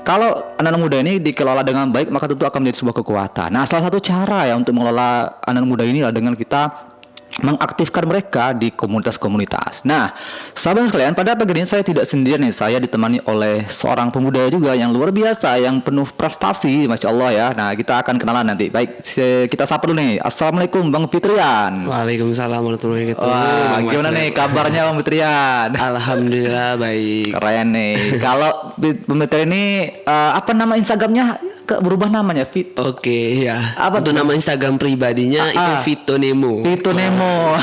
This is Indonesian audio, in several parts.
Kalau anak muda ini dikelola dengan baik maka tentu akan menjadi sebuah kekuatan. Nah, salah satu cara ya untuk mengelola anak muda ini adalah dengan kita mengaktifkan mereka di komunitas-komunitas. Nah, sahabat sekalian, pada pagi ini saya tidak sendirian nih. Saya ditemani oleh seorang pemuda juga yang luar biasa, yang penuh prestasi, masya Allah ya. Nah, kita akan kenalan nanti. Baik, kita sapa dulu nih. Assalamualaikum, Bang Fitrian. Waalaikumsalam warahmatullahi wabarakatuh. Wah, gimana nih kabarnya, Bang Fitrian? Alhamdulillah baik. Keren nih. Kalau Bang Fitrian ini apa nama Instagramnya? Berubah namanya Oke, ya. Apa Untuk tuh? nama Instagram pribadinya itu Vito Nemo. Vito Nemo.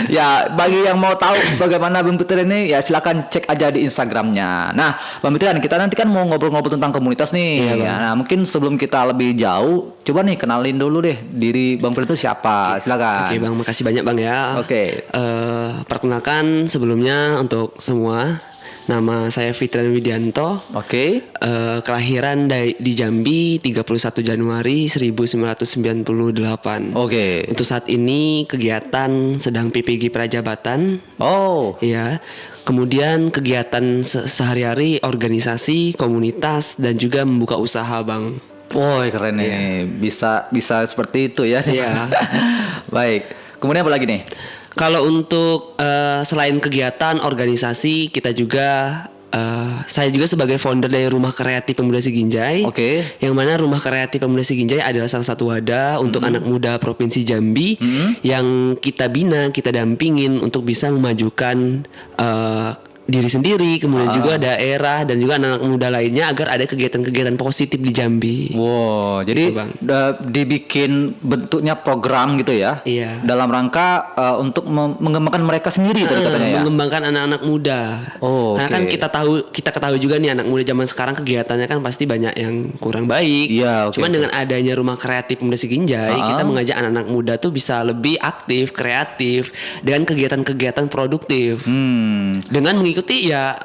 Ya, bagi yang mau tahu bagaimana Bang Fitrian ini, ya silakan cek aja di Instagramnya. Nah, Bang Fitrian, kita nanti kan mau ngobrol-ngobrol tentang komunitas nih. Iya, Bang. Ya, nah, mungkin sebelum kita lebih jauh, coba nih kenalin dulu deh diri Bang Fitrian itu siapa. Silakan. Oke, Bang, makasih banyak Bang ya. Oke. Perkenalkan sebelumnya untuk semua, nama saya Fitrian Widianto. Oke. Kelahiran di Jambi 31 Januari 1998. Oke. Untuk saat ini kegiatan sedang PPG Prajabatan. Oh. Ya, kemudian kegiatan sehari-hari organisasi, komunitas dan juga membuka usaha, Bang. Woi, keren nih. Bisa seperti itu ya. Iya. Baik. Kemudian apa lagi nih? Kalau untuk selain kegiatan organisasi, kita juga saya juga sebagai founder dari Rumah Kreatif Pemuda Siginjai. Oke. Yang mana Rumah Kreatif Pemuda Siginjai adalah salah satu wadah untuk anak muda Provinsi Jambi yang kita bina, kita dampingin untuk bisa memajukan diri sendiri, kemudian juga daerah dan juga anak-anak muda lainnya agar ada kegiatan-kegiatan positif di Jambi. Wow, jadi Gitu, Bang. dibikin bentuknya program gitu ya? Iya. Dalam rangka untuk mengembangkan mereka sendiri tadi katanya ya? Mengembangkan anak-anak muda. Oh, Karena kan oke. kita ketahui juga nih anak muda zaman sekarang kegiatannya kan pasti banyak yang kurang baik. Iya, oke, Cuman oke. dengan adanya Rumah Kreatif Pemuda Siginjai, kita mengajak anak-anak muda tuh bisa lebih aktif, kreatif dengan kegiatan-kegiatan produktif. Dengan mengikuti ya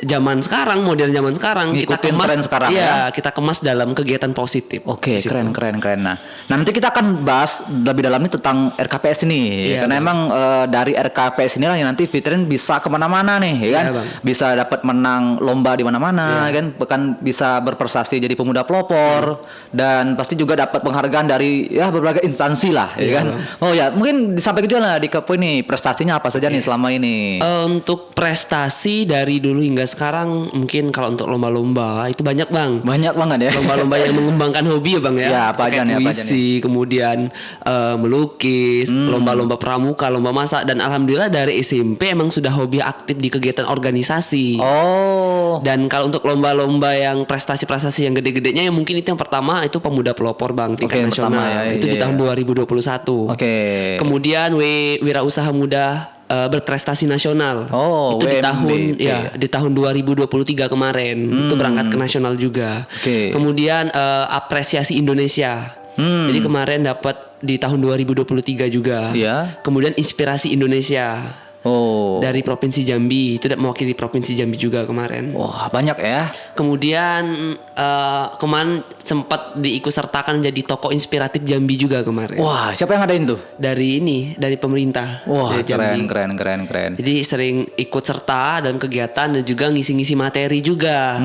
zaman sekarang, modern zaman sekarang, kita Ngikutin kemas tren sekarang iya, ya? kita kemas dalam kegiatan positif. Oke, Di situ. keren. Nah, nanti kita akan bahas lebih dalam ini tentang RKPS ini. Iya, Karena Bang. emang dari RKPS inilah yang nanti Fitrin bisa kemana-mana nih, ya kan? Iya, Bang. Bisa dapat menang lomba di mana-mana, kan? Bahkan bisa berprestasi jadi pemuda pelopor dan pasti juga dapat penghargaan dari ya berbagai instansi lah, ya Iya, kan? Bang. Oh ya, mungkin disampaikan juga lah di Kepo ini prestasinya apa saja nih selama ini. Untuk prestasi dari dulu hingga sekarang, mungkin kalau untuk lomba-lomba itu banyak, Bang. Banyak banget ya. Lomba-lomba yang mengembangkan hobi ya, Bang ya. Ya, apa aja Kayak nih, apa aja puisi, kemudian melukis, lomba-lomba pramuka, lomba masak, dan alhamdulillah dari SMP emang sudah hobi aktif di kegiatan organisasi. Oh. Dan kalau untuk lomba-lomba yang prestasi-prestasi yang gede-gedenya, yang mungkin itu yang pertama itu pemuda pelopor, Bang, tingkat Oke, yang nasional. pertama ya, Itu di iya, tahun iya. 2021. Oke. Kemudian wirausaha muda berprestasi nasional. Oh, itu WMB. di tahun 2023 kemarin itu berangkat ke nasional juga. Oke. Kemudian apresiasi Indonesia. Jadi kemarin dapat di tahun 2023 juga. Iya. Kemudian inspirasi Indonesia Oh. dari Provinsi Jambi, itu mewakili Provinsi Jambi juga kemarin. Wah, banyak ya. Kemudian kemarin sempat diikutsertakan menjadi tokoh inspiratif Jambi juga kemarin. Wah, siapa yang ngadain tuh? Dari pemerintah. Wah, dari Jambi. keren. Jadi sering ikut serta dalam kegiatan dan juga ngisi-ngisi materi juga.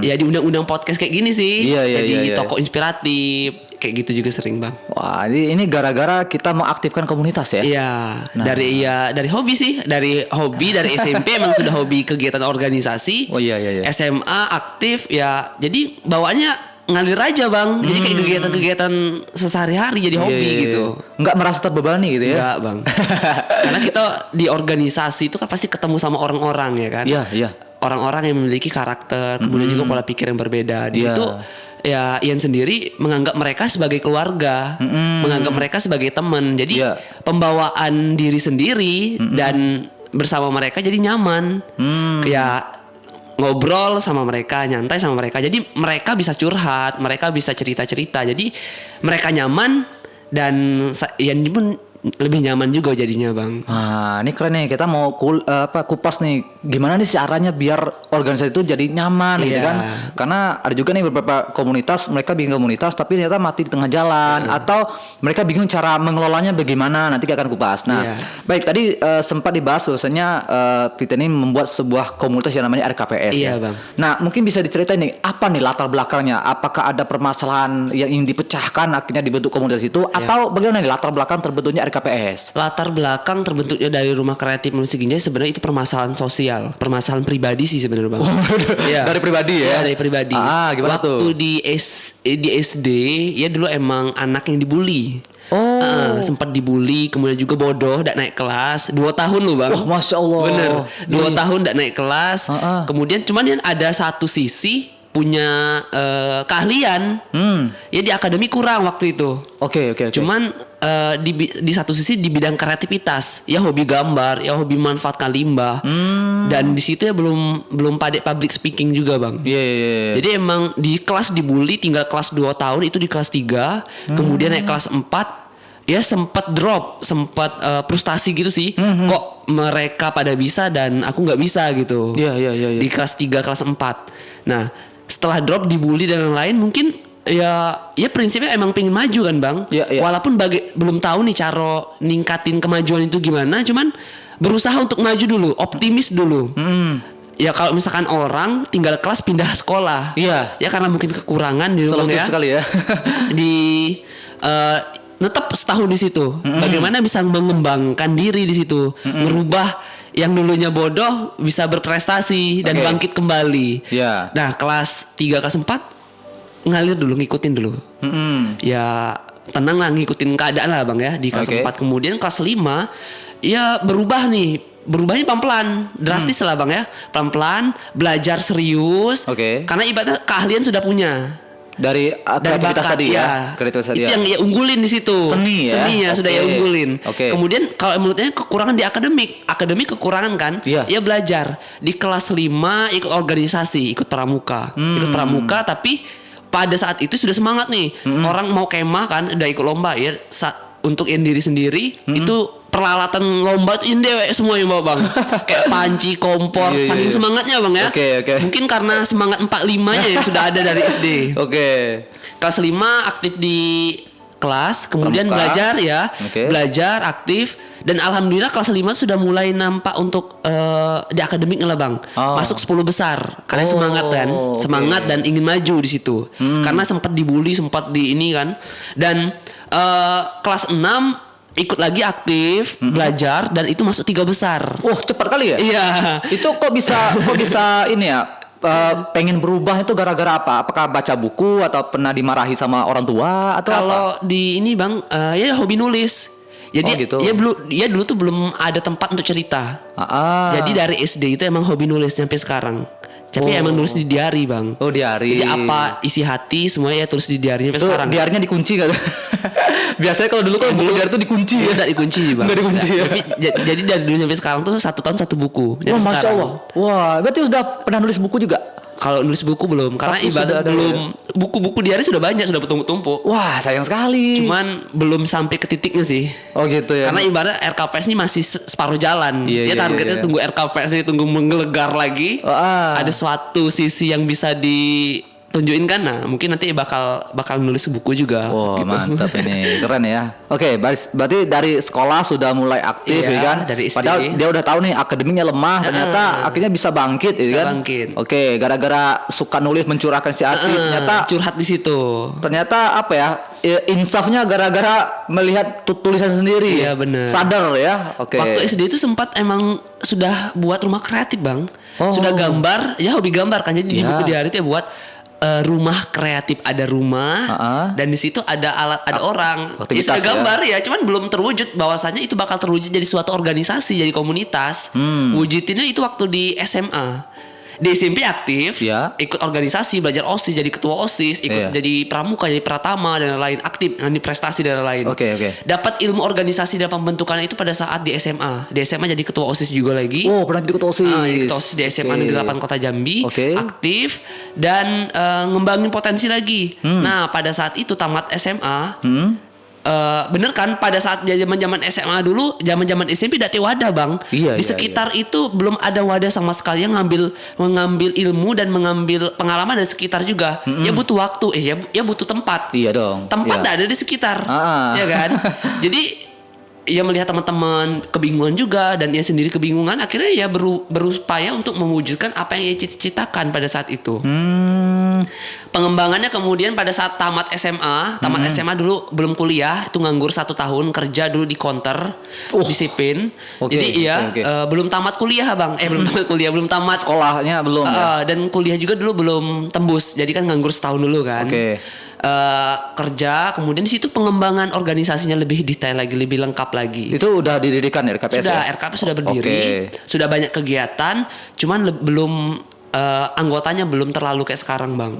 Ya di undang-undang podcast kayak gini sih. Iya, iya, Jadi iya, iya. tokoh inspiratif kayak gitu juga sering, Bang. Wah, ini gara-gara kita mengaktifkan komunitas ya? Iya, dari hobi sih, dari SMP emang sudah hobi kegiatan organisasi. Oh iya. SMA aktif ya. Jadi bawaannya ngalir aja, Bang. Jadi kayak kegiatan-kegiatan sehari-hari jadi hobi Iya. gitu. Nggak merasa terbebani gitu ya? Enggak, Bang. Karena kita di organisasi itu kan pasti ketemu sama orang-orang ya kan. Iya. Orang-orang yang memiliki karakter, kemudian juga pola pikir yang berbeda. Di Iya. situ ya Ian sendiri menganggap mereka sebagai keluarga, menganggap mereka sebagai teman. Jadi Iya. pembawaan diri sendiri dan bersama mereka jadi nyaman. Ya ngobrol sama mereka, nyantai sama mereka. Jadi mereka bisa curhat, mereka bisa cerita-cerita. Jadi mereka nyaman dan Ian pun lebih nyaman juga jadinya, Bang. Nah, ini keren nih. Kita mau kupas nih gimana nih caranya biar organisasi itu jadi nyaman gitu Iya. kan. Karena ada juga nih beberapa komunitas, mereka bikin komunitas tapi ternyata mati di tengah jalan atau mereka bingung cara mengelolanya bagaimana, nanti akan kupas. Nah, Iya. baik tadi sempat dibahas bahwasanya kita ini membuat sebuah komunitas yang namanya RKPS Iya, ya. Bang. Nah, mungkin bisa diceritain nih apa nih latar belakangnya? Apakah ada permasalahan yang ingin dipecahkan akhirnya dibentuk komunitas itu atau bagaimana nih latar belakang terbentuknya RKPS? Latar belakang terbentuknya dari Rumah Kreatif Manusia Ginjai sebenarnya itu permasalahan sosial, permasalahan pribadi sih sebenarnya, Bang. Iya. Dari pribadi ya? Iya, dari pribadi. Gimana Waktu tuh? di SD ya dulu emang anak yang dibully. Oh. Sempat dibully, kemudian juga bodoh, tidak naik kelas 2 tahun loh, Bang. Wah, Masya Allah. Bener, 2 Iya. tahun tidak naik kelas. Kemudian cuman yang ada satu sisi punya keahlian. Ya di akademi kurang waktu itu. Oke. Cuman di satu sisi di bidang kreativitas, ya hobi gambar, ya hobi manfaatkan limbah. Dan di situ ya belum pandai public speaking juga, Bang. Iya. Jadi emang di kelas dibully tinggal kelas 2 tahun itu di kelas 3, kemudian naik kelas 4 ya sempat drop, sempat frustasi gitu sih. Kok mereka pada bisa dan aku nggak bisa gitu. Iya. Di kelas 3, kelas 4. Nah, setelah drop dibully dan lain-lain mungkin ya prinsipnya emang pengen maju kan, Bang. Iya. Walaupun belum tahu nih cara ningkatin kemajuan itu gimana, cuman berusaha untuk maju dulu, optimis dulu. Ya kalau misalkan orang tinggal kelas pindah sekolah. Iya. Ya karena mungkin kekurangan di rumah Selektif ya. sekali ya. Di tetap setahun di situ. Bagaimana bisa mengembangkan diri di situ, merubah yang dulunya bodoh bisa berprestasi dan Oke. bangkit kembali. Iya. Nah, kelas 3 kelas 4 ngalir dulu, ngikutin dulu. Ya tenang lah, ngikutin keadaan lah, Bang ya. Di kelas Oke. 4 kemudian kelas 5 ya berubah nih. Berubahnya pelan-pelan, drastis lah, Bang ya. Pelan-pelan, belajar serius. Oke. Karena ibaratnya keahlian sudah punya. Dari Dari kreativitas bakat, tadi ya. Kreativitas tadi itu ya. yang ya unggulin di situ. Seni ya? Seninya sudah ya Oke. unggulin. Oke. Kemudian kalau menurutnya kekurangan di akademik kekurangan kan? Iya. Ya belajar di kelas 5 ikut organisasi, ikut pramuka. Ikut pramuka tapi pada saat itu sudah semangat nih. Orang mau kemah kan, udah ikut lomba ya. Untuk yang diri sendiri itu peralatan lomba itu indewek semua yang bawa, Bang. Kayak panci, kompor, Iya. saking semangatnya, Bang ya. Oke. Mungkin karena semangat 45-nya yang sudah ada dari SD. Oke. Kelas 5 aktif di kelas, kemudian Pramuka. belajar ya. Oke. Belajar aktif dan alhamdulillah kelas 5 sudah mulai nampak untuk di akademiknya lah, Bang. Oh. Masuk 10 besar. Karena semangat kan, oke. semangat dan ingin maju di situ. Karena sempat dibully, sempat di ini kan. Dan kelas 6 ikut lagi aktif, belajar dan itu masuk 3 besar. Wah, cepat kali ya? Iya. Itu kok bisa ini ya? Pengen berubah itu gara-gara apa? Apakah baca buku atau pernah dimarahi sama orang tua atau apa? Kalau di ini, Bang, ya hobi nulis. Jadi Oh, gitu. ya dulu tuh belum ada tempat untuk cerita. Jadi dari SD itu emang hobi nulis sampai sekarang. Tapi emang nulis di diary, Bang. Oh, diary. Jadi apa isi hati semuanya ya tulis di diary sampai Itu sekarang. diarnya dikunci kan? Biasanya kalau dulu kan buku diary itu dikunci ya. Udah dikunci, Bang. Nggak dikunci ya. Tapi jadi dari dulu sampai sekarang tuh 1 tahun 1 buku. Wah, Sampai Masya sekarang. Allah. Wah, berarti sudah pernah nulis buku juga? Kalau nulis buku belum, karena Tapi sudah ibarat ada belum buku-buku diary sudah banyak, sudah bertumpuk-tumpuk. Wah, sayang sekali. Cuman belum sampai ke titiknya sih. Oh gitu ya. Karena ibarat RKPS ini masih separuh jalan. Iya, Dia targetnya iya. tunggu RKPS ini tunggu menggelegar lagi. Ada suatu sisi yang bisa ditunjukin kan. Nah, mungkin nanti bakal nulis buku juga. Wah, gitu. mantap ini. Keren ya. Oke, berarti dari sekolah sudah mulai aktif Iya, ya kan? dari SD. Padahal dia udah tahu nih akademiknya lemah, ternyata akhirnya bisa bangkit ya Bisa kan? bangkit. Oke, gara-gara suka nulis mencurahkan si hati, ternyata curhat di situ. apa ya? Insafnya gara-gara melihat tulisan sendiri. Iya, bener. Sadar ya. Oke. Waktu SD itu sempat emang sudah buat rumah kreatif, Bang. Oh. Sudah gambar, ya hobi gambar kan. Jadi di Ya. buku diary itu ya buat rumah kreatif, ada rumah dan di situ ada alat, ada orang. Ya aktivitas sudah gambar ya, cuman belum terwujud bahwasanya itu bakal terwujud jadi suatu organisasi, jadi komunitas. Wujudinnya itu waktu di SMA. Di SMP aktif, Ya. ikut organisasi, belajar OSIS, jadi ketua OSIS, ikut Iya. jadi pramuka, jadi pratama dan lain-lain, aktif, ngani prestasi dan lain-lain. Oke. Dapat ilmu organisasi dan pembentukan itu pada saat di SMA. Di SMA jadi ketua OSIS juga lagi. Oh, pernah jadi ketua OSIS. Jadi ketua OSIS di SMA Oke. Negeri 8 Kota Jambi. Oke. Aktif dan ngembangin potensi lagi. Nah, pada saat itu tamat SMA, bener kan pada saat zaman-zaman SMA dulu, zaman-zaman SMP tidak ada wadah bang. Iya, Di iya, sekitar itu belum ada wadah sama sekali yang mengambil ilmu dan mengambil pengalaman dari sekitar juga. Ya butuh waktu, ya butuh tempat. Iya dong. Tempat Iya. tidak ada di sekitar, Ah. ya kan? Jadi ia melihat teman-teman kebingungan juga dan ia sendiri kebingungan, akhirnya ia berupaya untuk mewujudkan apa yang ia cita-citakan pada saat itu. Pengembangannya kemudian pada saat tamat SMA dulu belum kuliah, itu nganggur 1 tahun, kerja dulu di counter disiplin. Oke, Jadi iya oke. belum tamat kuliah bang, belum tamat Sekolahnya belum ya? dan kuliah juga dulu belum tembus, jadi kan nganggur setahun dulu kan. Oke. Kerja, kemudian di situ pengembangan organisasinya lebih detail lagi, lebih lengkap lagi. Itu udah didirikan ya RKPS Sudah ya? RKP sudah berdiri, sudah banyak kegiatan, cuman belum anggotanya belum terlalu kayak sekarang bang.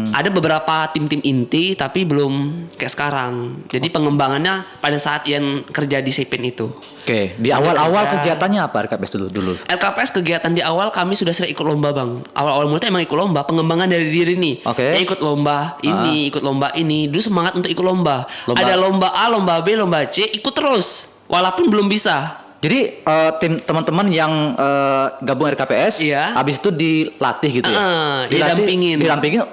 Ada beberapa tim-tim inti tapi belum kayak sekarang. Jadi pengembangannya pada saat yang kerja di Sipin itu. Oke, di Sambil awal-awal kerja. kegiatannya apa RKPS dulu? RKPS kegiatan di awal kami sudah sering ikut lomba bang. Awal-awal mulai emang ikut lomba, pengembangan dari diri nih. Oke. Ya, ikut lomba ini, ikut lomba ini. Dulu semangat untuk ikut lomba. Lomba. Ada lomba A, lomba B, lomba C, ikut terus. Walaupun belum bisa. Jadi tim teman-teman yang gabung RKPS, Iya. habis itu dilatih gitu ya? Didampingin. Didampingin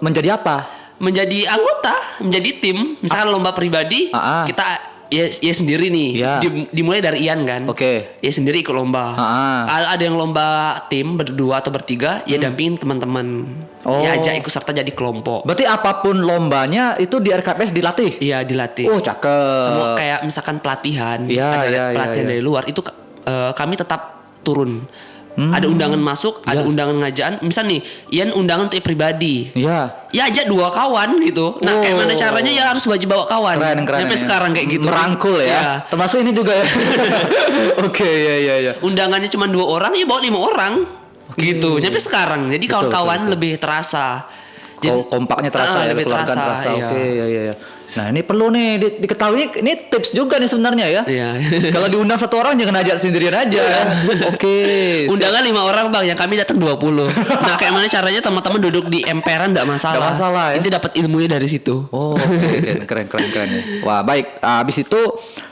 menjadi apa? Menjadi anggota, menjadi tim. Misalkan lomba pribadi, kita ya sendiri nih. Iya. Dimulai dari Ian kan. Oke. Ya sendiri ikut lomba. Ada yang lomba tim berdua atau bertiga, ya dampingin teman-teman. Oh. Ya ajak ikut serta jadi kelompok. Berarti apapun lombanya itu di RKPS dilatih? Iya dilatih. Oh, cakep. Semua kayak misalkan pelatihan, Iya, ada iya, pelatihan iya. dari luar itu kami tetap turun. Ada undangan masuk, ada undangan ngajaan. Misal nih, Ian undangan untuk pribadi. Iya. Ya ajak 2 kawan gitu. Nah, kayak mana caranya ya harus wajib bawa kawan. Keren. Sampai ini. sekarang kayak gitu. Merangkul ya. Iya. Termasuk ini juga ya. Oke, iya. Undangannya cuma 2 orang, ya bawa 5 orang. Gitu. Nyampe sekarang. Jadi kawan-kawan betul. lebih terasa. Kompaknya terasa ya, lebih kekeluargaan terasa. iya. Oke, iya. Nah, ini perlu nih diketahui, ini tips juga nih sebenarnya ya. Iya. Kalau diundang 1 orang jangan ajak sendirian aja. Oke. Undangan 5 orang bang, yang kami datang 20. Nah kayak mana caranya teman-teman duduk di emperan nggak masalah. Nggak masalah ya. Ini dapat ilmunya dari situ. Oh, oke. Keren ya. Wah, baik. Habis itu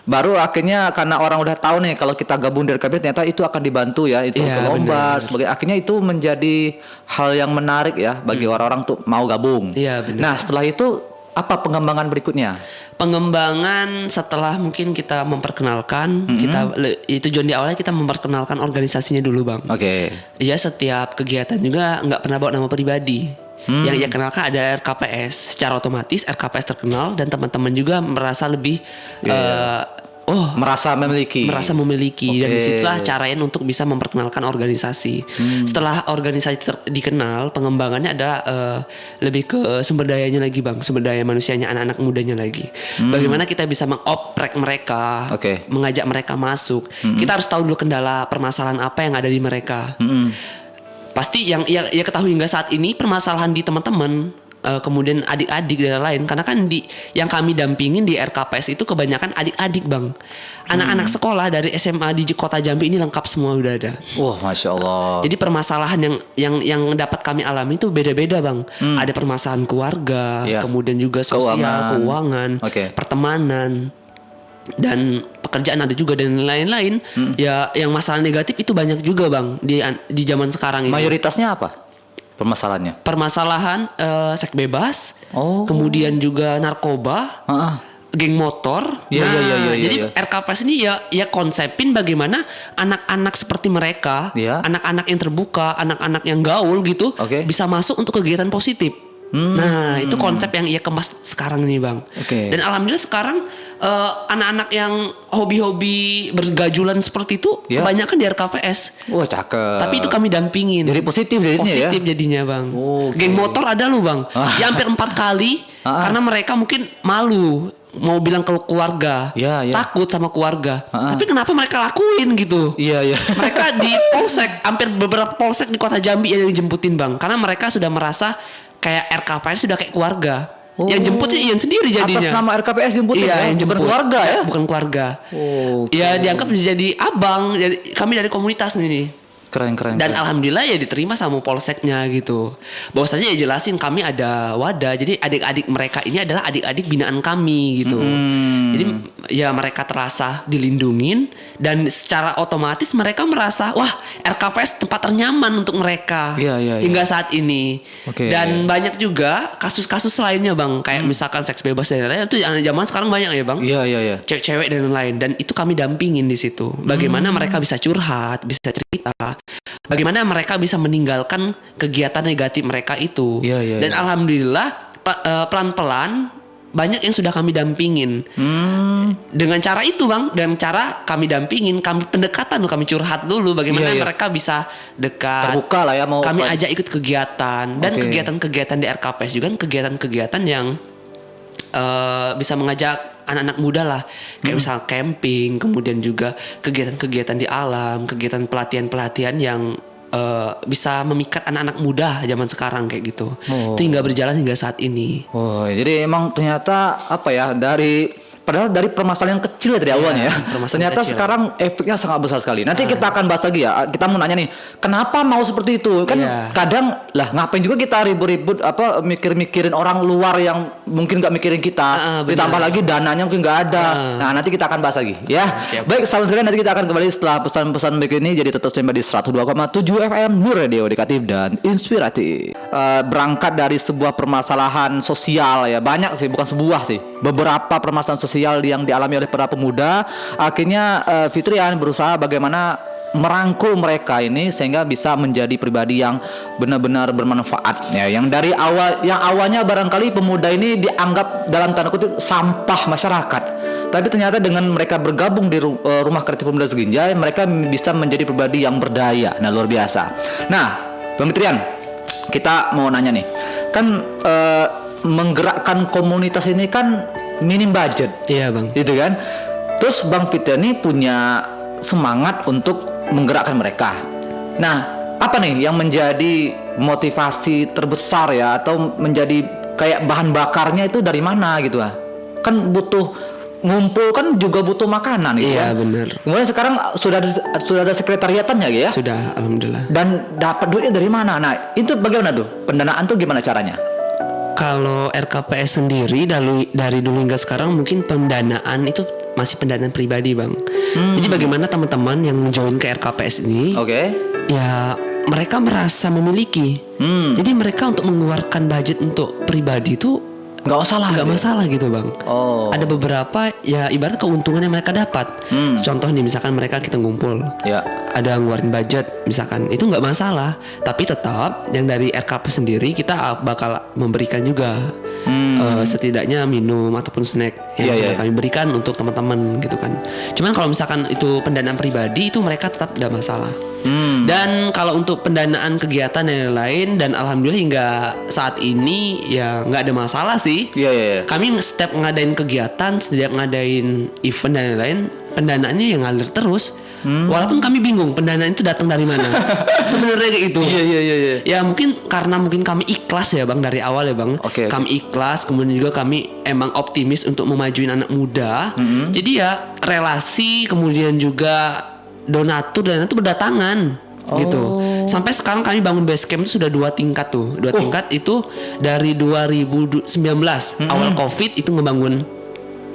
baru akhirnya karena orang udah tahu nih kalau kita gabung di RKPS ternyata itu akan dibantu ya, itu Iya, ke lomba benar. sebagai akhirnya itu menjadi hal yang menarik ya bagi orang-orang untuk mau gabung. Iya, benar. Nah, setelah itu apa pengembangan berikutnya? Pengembangan setelah mungkin kita memperkenalkan, itu tujuan di awalnya kita memperkenalkan organisasinya dulu bang. Oke. Ya setiap kegiatan juga nggak pernah bawa nama pribadi. Yang ia kenalkan ada RKPS. Secara otomatis RKPS terkenal dan teman-teman juga merasa lebih Merasa memiliki. Dan Oke. disitulah caranya untuk bisa memperkenalkan organisasi. Setelah organisasi dikenal, pengembangannya ada lebih ke sumber dayanya lagi bang, sumber daya manusianya, anak-anak mudanya lagi. Bagaimana kita bisa mengoprek mereka, Oke. mengajak mereka masuk. Kita harus tahu dulu kendala permasalahan apa yang ada di mereka. Pasti yang ia ketahui hingga saat ini permasalahan di teman-teman. Kemudian adik-adik dan lain, karena kan yang kami dampingin di RKPS itu kebanyakan adik-adik bang, anak-anak sekolah dari SMA di kota Jambi ini lengkap semua udah ada. Wah, Masya Allah. Jadi permasalahan yang dapat kami alami itu beda-beda bang. Ada permasalahan keluarga, Iya. kemudian juga sosial, keuangan, Oke. pertemanan, dan pekerjaan ada juga dan lain-lain. Ya, yang masalah negatif itu banyak juga bang di zaman sekarang ini. Mayoritasnya apa permasalahannya? Permasalahan seks bebas, Oh. kemudian juga narkoba, geng motor. Iya, iya. Jadi RKPS ini ya konsepin bagaimana anak-anak seperti mereka, Iya. anak-anak yang terbuka, anak-anak yang gaul gitu, Oke. bisa masuk untuk kegiatan positif. Nah, itu konsep yang ia kemas sekarang ini, Bang. Oke. Dan alhamdulillah sekarang anak-anak yang hobi-hobi bergajulan seperti itu Iya. kebanyakan di RKPS. Wah, cakep. Tapi itu kami dampingin. Jadi positif jadinya ya? Positif jadinya bang. Oke. Geng motor ada loh bang. Ya hampir 4 kali. Karena mereka mungkin malu mau bilang ke keluarga. Iya, iya. Takut sama keluarga. Tapi kenapa mereka lakuin gitu? Iya. Mereka di polsek, hampir beberapa polsek di kota Jambi yang dijemputin bang. Karena mereka sudah merasa kayak RKPS sudah kayak keluarga. Yang jemputnya Ian sendiri jadinya. Atas nama RKPS jemput Iya, ya? yang Bukan jemput. keluarga ya? Bukan keluarga. Oke. Ya dianggap jadi abang. Kami dari komunitas nih. Keren. Dan alhamdulillah ya diterima sama polseknya gitu. Bahwasanya ya jelasin kami ada wadah. Jadi adik-adik mereka ini adalah adik-adik binaan kami gitu. Jadi ya mereka terasa dilindungin dan secara otomatis mereka merasa wah RKPS tempat ternyaman untuk mereka. Iya. Hingga saat ini. Oke. Dan banyak juga kasus-kasus lainnya Bang, kayak misalkan seks bebas dan lain-lain itu zaman sekarang banyak ya Bang. Iya. Cewek-cewek dan lain-lain, dan itu kami dampingin di situ. Bagaimana mereka bisa curhat, bisa cerita, bagaimana mereka bisa meninggalkan kegiatan negatif mereka itu. Iya. Dan alhamdulillah pelan-pelan banyak yang sudah kami dampingin. Dengan cara itu Bang, dengan cara kami dampingin, kami pendekatan, kami curhat dulu bagaimana Iya. mereka bisa dekat. Terbuka lah ya mau Kami ajak ikut kegiatan, dan Oke. kegiatan-kegiatan di RKPS juga kan kegiatan-kegiatan yang bisa mengajak anak-anak muda lah, kayak misal camping, kemudian juga kegiatan-kegiatan di alam, kegiatan pelatihan-pelatihan yang bisa memikat anak-anak muda zaman sekarang kayak gitu. Oh. Itu hingga berjalan hingga saat ini. Oh, jadi emang ternyata apa ya, padahal dari permasalahan yang kecil ya dari awalnya ya. permasalahan Ternyata kecil. sekarang efeknya sangat besar sekali. Nanti kita akan bahas lagi ya. Kita mau nanya nih, kenapa mau seperti itu? Kan Iya. kadang lah ngapain juga kita ribut-ribut apa mikir-mikirin orang luar yang mungkin nggak mikirin kita. benar. Ditambah lagi dananya mungkin nggak ada. Nah, nanti kita akan bahas lagi ya. Siap. Baik, sahabat sekalian, nanti kita akan kembali setelah pesan-pesan berikut ini. Jadi tetap stay di 102,7 FM Nur Radio, edukatif dan inspiratif. Berangkat dari sebuah permasalahan sosial ya, banyak sih, bukan sebuah sih, beberapa permasalahan sosial yang dialami oleh para pemuda. Akhirnya Fitrian berusaha bagaimana merangkul mereka ini sehingga bisa menjadi pribadi yang benar-benar bermanfaat ya, yang dari awalnya barangkali pemuda ini dianggap dalam tanda kutip sampah masyarakat, tapi ternyata dengan mereka bergabung di Rumah Kreatif Pemuda Seginjai, mereka bisa menjadi pribadi yang berdaya. Nah, luar biasa. Nah, Bang Fitrian, kita mau nanya nih, kan menggerakkan komunitas ini kan minim budget, Iya Bang. gitu kan? Terus Bang Fitrian ini punya semangat untuk menggerakkan mereka. Nah, apa nih yang menjadi motivasi terbesar ya, atau menjadi kayak bahan bakarnya itu dari mana gitu ah? Kan butuh ngumpul, kan juga butuh makanan gitu Iya kan. benar. Kemudian sekarang sudah ada sekretariatannya gitu ya. Sudah alhamdulillah. Dan dapat duitnya dari mana? Nah, itu bagaimana tuh? Pendanaan tuh gimana caranya? Kalau RKPS sendiri dari dulu hingga sekarang mungkin pendanaan itu masih pendanaan pribadi Bang. Jadi bagaimana teman-teman yang join ke RKPS ini, Oke. ya mereka merasa memiliki. Jadi mereka untuk mengeluarkan budget untuk pribadi itu Nggak masalah. nggak masalah gitu Bang. Oh. Ada beberapa ya ibarat keuntungan yang mereka dapat. Contoh nih misalkan mereka kita ngumpul, Ya. ada ngeluarin budget misalkan, itu nggak masalah. Tapi tetap yang dari RKP sendiri kita bakal memberikan juga setidaknya minum ataupun snack yang Iya, sudah iya. kami berikan untuk teman-teman gitu kan. Cuman kalau misalkan itu pendanaan pribadi itu mereka tetap tidak masalah. Dan kalau untuk pendanaan kegiatan dan lain-lain, dan alhamdulillah hingga saat ini ya nggak ada masalah sih. Iya. Kami setiap ngadain kegiatan, setiap ngadain event dan lain-lain, pendanaannya yang ngalir terus. Walaupun kami bingung pendanaan itu datang dari mana. Sebenarnya kayak itu. Iya. Ya mungkin karena kami ikhlas ya Bang dari awal ya Bang. Oke. Kami ikhlas, kemudian juga kami emang optimis untuk memajuin anak muda. Jadi ya relasi, kemudian juga donatur dan itu berdatangan gitu. Sampai sekarang kami bangun base camp itu sudah 2 tingkat tuh. 2 tingkat itu dari 2019 awal Covid itu ngebangun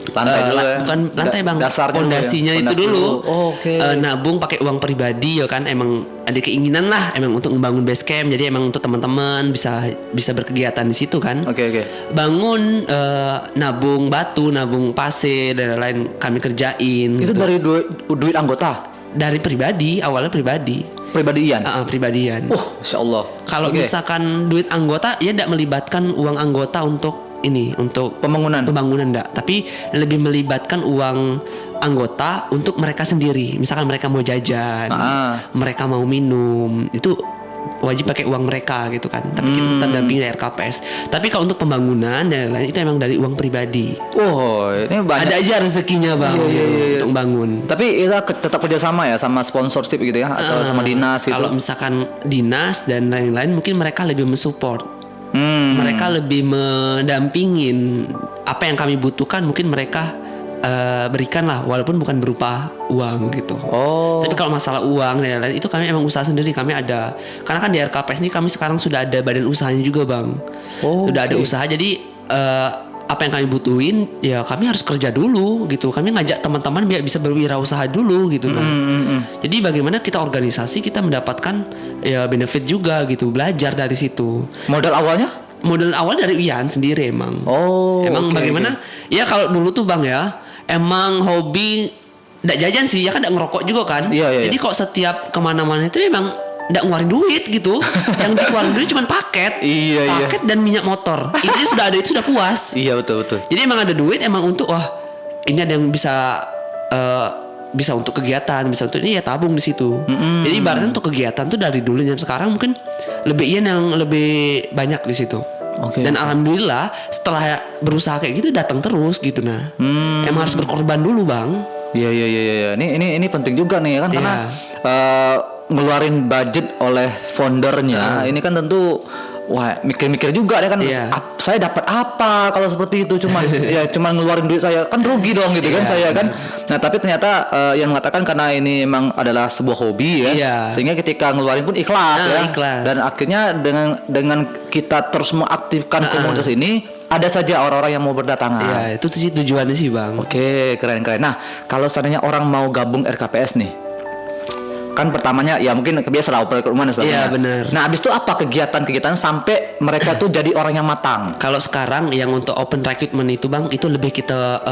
Lantai dulu ya. bukan lantai Bang, Dasarnya dulu ya. pondasinya itu Pondasi dulu. Oh, oke. Nabung pakai uang pribadi ya kan, emang ada keinginan lah emang untuk membangun base camp. Jadi emang untuk teman-teman bisa berkegiatan di situ kan. Oke. Bangun nabung batu, nabung pasir dan lain kami kerjain. Itu gitu. dari duit anggota Dari pribadi, awalnya pribadi. pribadian. Pribadian. Masya Allah. Kalau Oke. misalkan duit anggota ya tidak melibatkan uang anggota untuk Pembangunan. enggak, tapi lebih melibatkan uang anggota untuk mereka sendiri. Misalkan mereka mau jajan, mereka mau minum, itu wajib pakai uang mereka gitu kan. Tapi kita tetap dampingi dari RKPS. Tapi kalau untuk pembangunan dan lain-lain itu emang dari uang pribadi. Ini banyak. Ada aja rezekinya Bang Iya. untuk bangun. Tapi kita tetap kerjasama ya sama sponsorship gitu ya, atau sama dinas gitu. Kalau misalkan dinas dan lain-lain mungkin mereka lebih mensupport. Mereka lebih mendampingin apa yang kami butuhkan, mungkin mereka berikan lah, walaupun bukan berupa uang gitu. Oh. Tapi kalau masalah uang dan lain-lain itu kami emang usaha sendiri. Kami ada, karena kan di RKPS ini kami sekarang sudah ada badan usahanya juga bang. Oh, Sudah ada oke. usaha, jadi apa yang kami butuhin ya kami harus kerja dulu gitu. Kami ngajak teman-teman biar bisa berwirausaha dulu gitu. Nah, jadi bagaimana kita organisasi kita mendapatkan ya benefit juga gitu, belajar dari situ. Modal awalnya? Modal awal dari Ian sendiri emang. Oh. Emang oke, bagaimana? oke. Ya kalau dulu tuh bang ya, emang hobi ndak jajan sih, ya kan ndak ngerokok juga kan. Iya, iya, Jadi iya. kok setiap kemana-mana itu emang ndak ngeluarin duit gitu. Yang dikeluarin duit cuma paket, Iya, iya. paket dan minyak motor. Intinya sudah ada itu sudah puas. Iya, betul. Jadi emang ada duit emang untuk wah ini ada yang bisa bisa untuk kegiatan, bisa untuk ini ya tabung di situ. Jadi ibaratnya untuk kegiatan tuh dari dulu sampai sekarang mungkin lebih Ian yang lebih banyak di situ. Oke. Dan alhamdulillah setelah berusaha kayak gitu datang terus gitu nah. Emang harus berkorban dulu bang. Iya. Ini penting juga nih kan, karena ngeluarin budget oleh foundernya ini kan tentu wah mikir-mikir juga ya kan. Iya. Saya dapat apa kalau seperti itu, cuman cuman ngeluarin duit saya kan rugi dong gitu kan saya kan. Nah tapi ternyata yang mengatakan karena ini memang adalah sebuah hobi ya, Iya. sehingga ketika ngeluarin pun ikhlas Nah, ya. ikhlas. Dan akhirnya dengan kita terus mengaktifkan komunitas ini, ada saja orang-orang yang mau berdatangan. Iya itu sih tujuannya sih bang. Oke, keren. Nah, kalau seandainya orang mau gabung RKPS nih, kan pertamanya ya mungkin kebiasa lah open recruitment dan sebagainya. Iya, benar. Nah, abis itu apa kegiatan-kegiatan sampai mereka tuh jadi orang yang matang? Kalau sekarang yang untuk open recruitment itu bang, itu lebih kita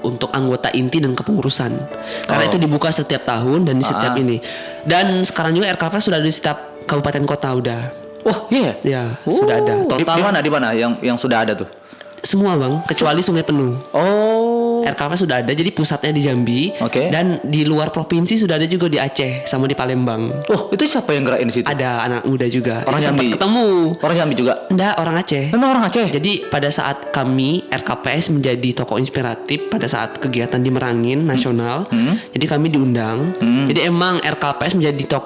untuk anggota inti dan kepengurusan. Karena itu dibuka setiap tahun dan di setiap ini. Dan sekarang juga RKPS sudah di setiap kabupaten kota udah. Oh iya. Ya sudah ada. Total Di mana yang sudah ada tuh? semua bang, kecuali Sungai Penuh. Oh. RKPS sudah ada, jadi pusatnya di Jambi. Oke. Dan di luar provinsi sudah ada juga di Aceh sama di Palembang. Oh, itu siapa yang gerakin di situ? Ada anak muda juga. Orang Itu sempat Jambi? ketemu. Orang Jambi juga. Enggak, orang Aceh. Memang orang Aceh. Jadi pada saat kami RKPS menjadi tokoh inspiratif pada saat kegiatan di Merangin nasional, jadi kami diundang. Jadi emang RKPS menjadi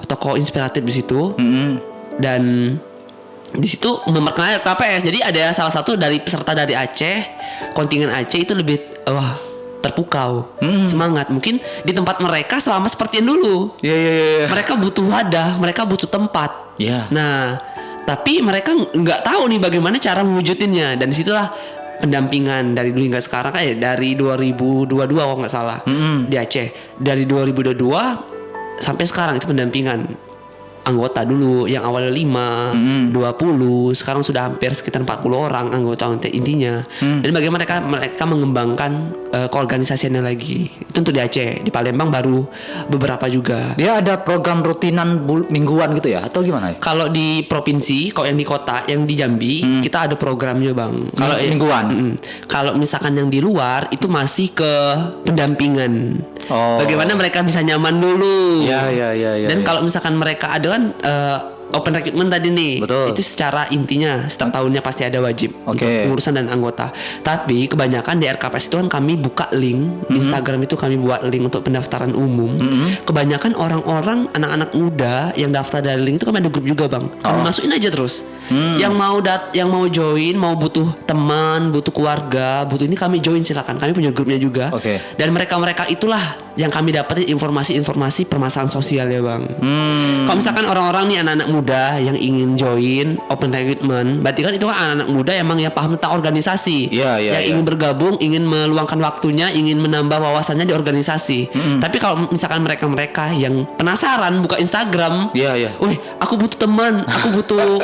tokoh inspiratif di situ dan di situ memperkenalkan RKPS. Jadi ada salah satu dari peserta dari Aceh, kontingen Aceh itu lebih wah terpukau, semangat. Mungkin di tempat mereka sama seperti yang dulu. Iya. Mereka butuh wadah, mereka butuh tempat. Iya. Nah, tapi mereka nggak tahu nih bagaimana cara mewujudinnya. Dan disitulah pendampingan dari dulu hingga sekarang dari 2022 kalau nggak salah di Aceh. Dari 2022 sampai sekarang itu pendampingan anggota dulu yang awalnya 5, 20, sekarang sudah hampir sekitar 40 orang anggota intinya. Dan bagaimana mereka mengembangkan keorganisasiannya lagi. Itu untuk di Aceh, di Palembang baru beberapa juga. Dia ada program rutinan mingguan gitu ya atau gimana ya? Kalau di provinsi, kalau yang di kota, yang di Jambi, kita ada programnya bang. Kalau mingguan. Kalau misalkan yang di luar itu masih ke pendampingan. Oh. Bagaimana mereka bisa nyaman dulu. Iya. Dan kalau misalkan mereka ada kan open recruitment tadi nih, Betul. itu secara intinya setiap tahunnya pasti ada wajib untuk Oke. pengurusan dan anggota. Tapi kebanyakan di RKPS itu kan kami buka link di Instagram, itu kami buat link untuk pendaftaran umum. Kebanyakan orang-orang anak-anak muda yang daftar dari link itu kami ada grup juga bang. Kami masukin aja terus. Yang mau join, mau butuh teman, butuh keluarga, butuh ini kami join silakan. Kami punya grupnya juga. Oke. Dan mereka itulah yang kami dapetin informasi-informasi permasalahan sosial ya bang. Kalau misalkan orang-orang nih anak-anak muda yang ingin join open recruitment, berarti kan itu kan anak-anak muda emang yang paham tentang organisasi, Iya, yang ingin bergabung, ingin meluangkan waktunya, ingin menambah wawasannya di organisasi. Tapi kalau misalkan mereka yang penasaran buka Instagram, Iya. wih aku butuh teman, aku butuh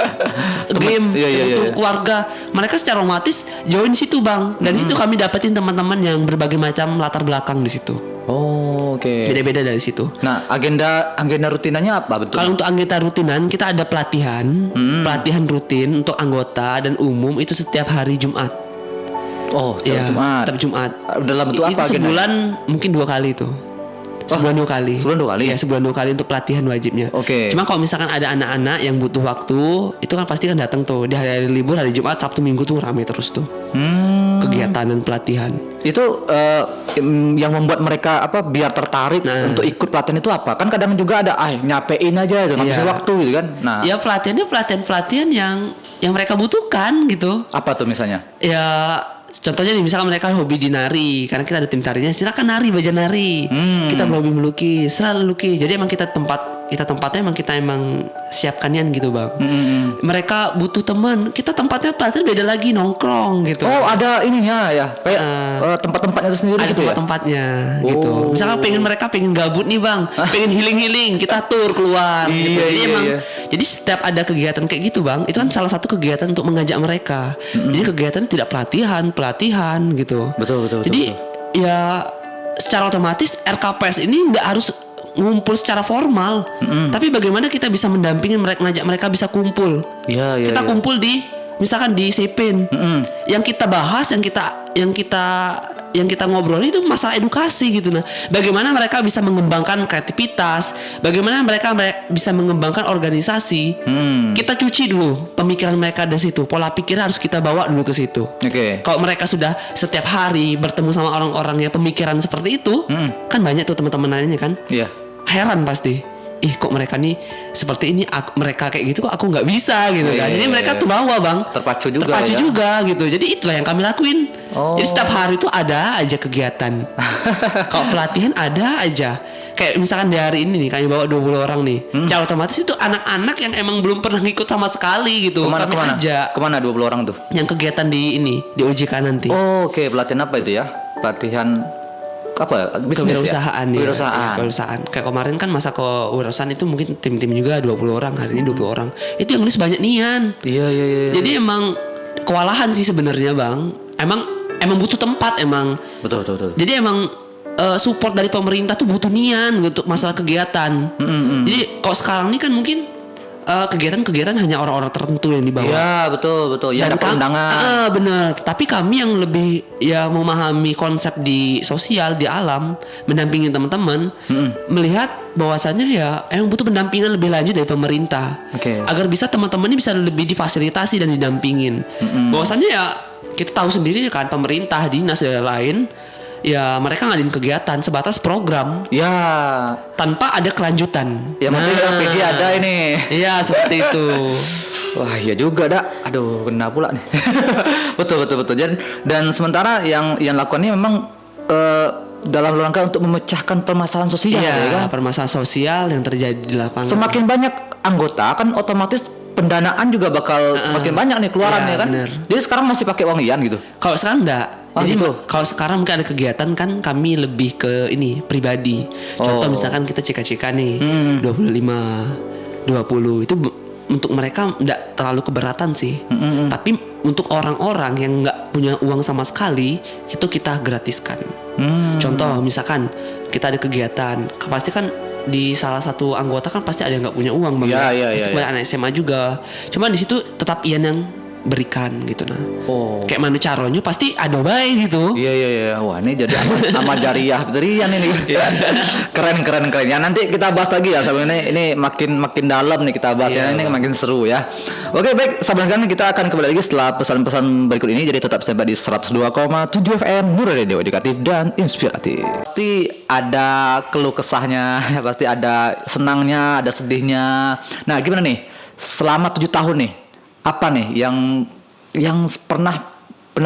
game, Iya, butuh keluarga, mereka secara otomatis join situ bang. Dan di situ kami dapetin teman-teman yang berbagai macam latar belakang di situ. Oh, oke. Beda-beda dari situ. Nah, agenda rutinannya apa betul? Kalau untuk anggota rutinan kita ada pelatihan rutin untuk anggota dan umum itu setiap hari Jumat. Oh, setiap Jumat. Setiap Jumat. Dalam bentuk Itu apa agendanya? sebulan mungkin 2 kali tuh. Sebulan 2 kali. Sebulan 2 kali? Iya, sebulan 2 kali untuk pelatihan wajibnya. Oke. Cuma kalau misalkan ada anak-anak yang butuh waktu, itu kan pasti kan datang tuh di hari libur, hari Jumat, Sabtu, Minggu tuh rame terus tuh. Kegiatan dan pelatihan. Itu yang membuat mereka biar tertarik untuk ikut pelatihan itu apa? Kan kadang juga ada nyapein aja ngabisin Iya. waktu gitu kan. Nah, Ya pelatihannya pelatihan yang mereka butuhkan gitu. apa tuh misalnya? Ya contohnya nih misalkan mereka hobi di nari, karena kita ada tim tarinya, silakan nari, belajar nari. Kita berhobi melukis, selalu lukis. Jadi emang tempatnya emang kita siapkannya gitu bang. Mereka butuh teman, kita tempatnya pelatihan beda lagi, nongkrong gitu. Oh, ada ininya ya, kayak tempat-tempatnya itu sendiri Ada gitu ya. tempat-tempnya gitu. Misalkan mereka pengen gabut nih bang, pengen healing, kita tur keluar. Gitu. Jadi jadi setiap ada kegiatan kayak gitu bang, itu kan salah satu kegiatan untuk mengajak mereka. Jadi kegiatan tidak pelatihan gitu. Betul. Jadi ya secara otomatis RKPS ini nggak harus ngumpul secara formal, tapi bagaimana kita bisa mendampingi mereka, ngajak mereka bisa kumpul. Kita kumpul di misalkan di Sepin, yang kita bahas, yang kita ngobrol itu masalah edukasi gitu. Nah, bagaimana mereka bisa mengembangkan kreativitas, bagaimana mereka bisa mengembangkan organisasi. Kita cuci dulu pemikiran mereka dari situ, pola pikirnya harus kita bawa dulu ke situ. Kalau mereka sudah setiap hari bertemu sama orang-orang yang pemikiran seperti itu, kan banyak tuh teman-teman lainnya kan, heran pasti. Kok mereka nih seperti ini, mereka kayak gitu kok aku nggak bisa gitu kan. Jadi mereka terbawa bang, terpacu juga gitu. Jadi itulah yang kami lakuin. Jadi setiap hari itu ada aja kegiatan. Kalau pelatihan ada aja. Kayak misalkan di hari ini nih kami bawa 20 orang nih. Secara otomatis itu anak-anak yang emang belum pernah ngikut sama sekali gitu. Kemana? Aja. Kemana 20 orang tuh? Yang kegiatan di OJK nanti. Oke, pelatihan apa itu ya? Pelatihan apa? Bisnis kewirausahaan ya? Kewirausahaan. Kayak kemarin kan masa kewirausahaan itu mungkin tim-tim juga 20 orang, hari ini 20 orang. Itu yang nulis banyak nian. Iya. Jadi emang kewalahan sih sebenarnya bang. Emang butuh tempat emang. Betul. Jadi emang support dari pemerintah tuh butuh nian untuk masalah kegiatan. Jadi kalau sekarang ini kan mungkin kegiatan-kegiatan hanya orang-orang tertentu yang dibawa. Iya, betul. Yang dapat undangan. Benar. Tapi kami yang lebih memahami konsep di sosial, di alam, mendampingin teman-teman, melihat bahwasannya emang butuh pendampingan lebih lanjut dari pemerintah. Agar bisa teman-teman ini bisa lebih difasilitasi dan didampingin. Bahwasannya kita tahu sendiri kan, pemerintah, dinas dan lain mereka ngadain kegiatan sebatas program tanpa ada kelanjutan. Penting LPG ada ini. Iya, seperti itu. Wah, iya juga dak. Aduh, kena pula nih. betul. Dan sementara yang lakukan ini memang dalam rangka untuk memecahkan permasalahan sosial, ya kan? Permasalahan sosial yang terjadi di lapangan. Semakin banyak anggota kan otomatis pendanaan juga bakal semakin banyak nih keluarannya kan. Bener. Jadi sekarang masih pakai uang ian gitu. Kalau sekarang enggak. Jadi gitu. kalau sekarang mungkin ada kegiatan kan kami lebih ke ini pribadi. Contoh misalkan kita CK nih 25 20 itu untuk mereka enggak terlalu keberatan sih. Tapi untuk orang-orang yang enggak punya uang sama sekali itu kita gratiskan. Contoh misalkan kita ada kegiatan, pasti kan di salah satu anggota kan pasti ada yang nggak punya uang bang. Pasti banyak anak SMA juga. Cuman di situ tetap Ian yang berikan gitu kayak manu caronyo pasti ada baik gitu. Iya. Wah, ini jadi amal jariah berian ini. Keren. Ya nanti kita bahas lagi ya. Sebenarnya ini makin dalam nih kita bahasnya. Ini makin seru ya. Oke, baik. Sahabat sekalian, kita akan kembali lagi setelah pesan-pesan berikut ini. Jadi tetap sampai di 102,7 FM Nur Radio, edukatif dan inspiratif. Pasti ada keluh kesahnya, pasti ada senangnya, ada sedihnya. Nah, gimana nih? Selama 7 tahun nih, apa nih yang pernah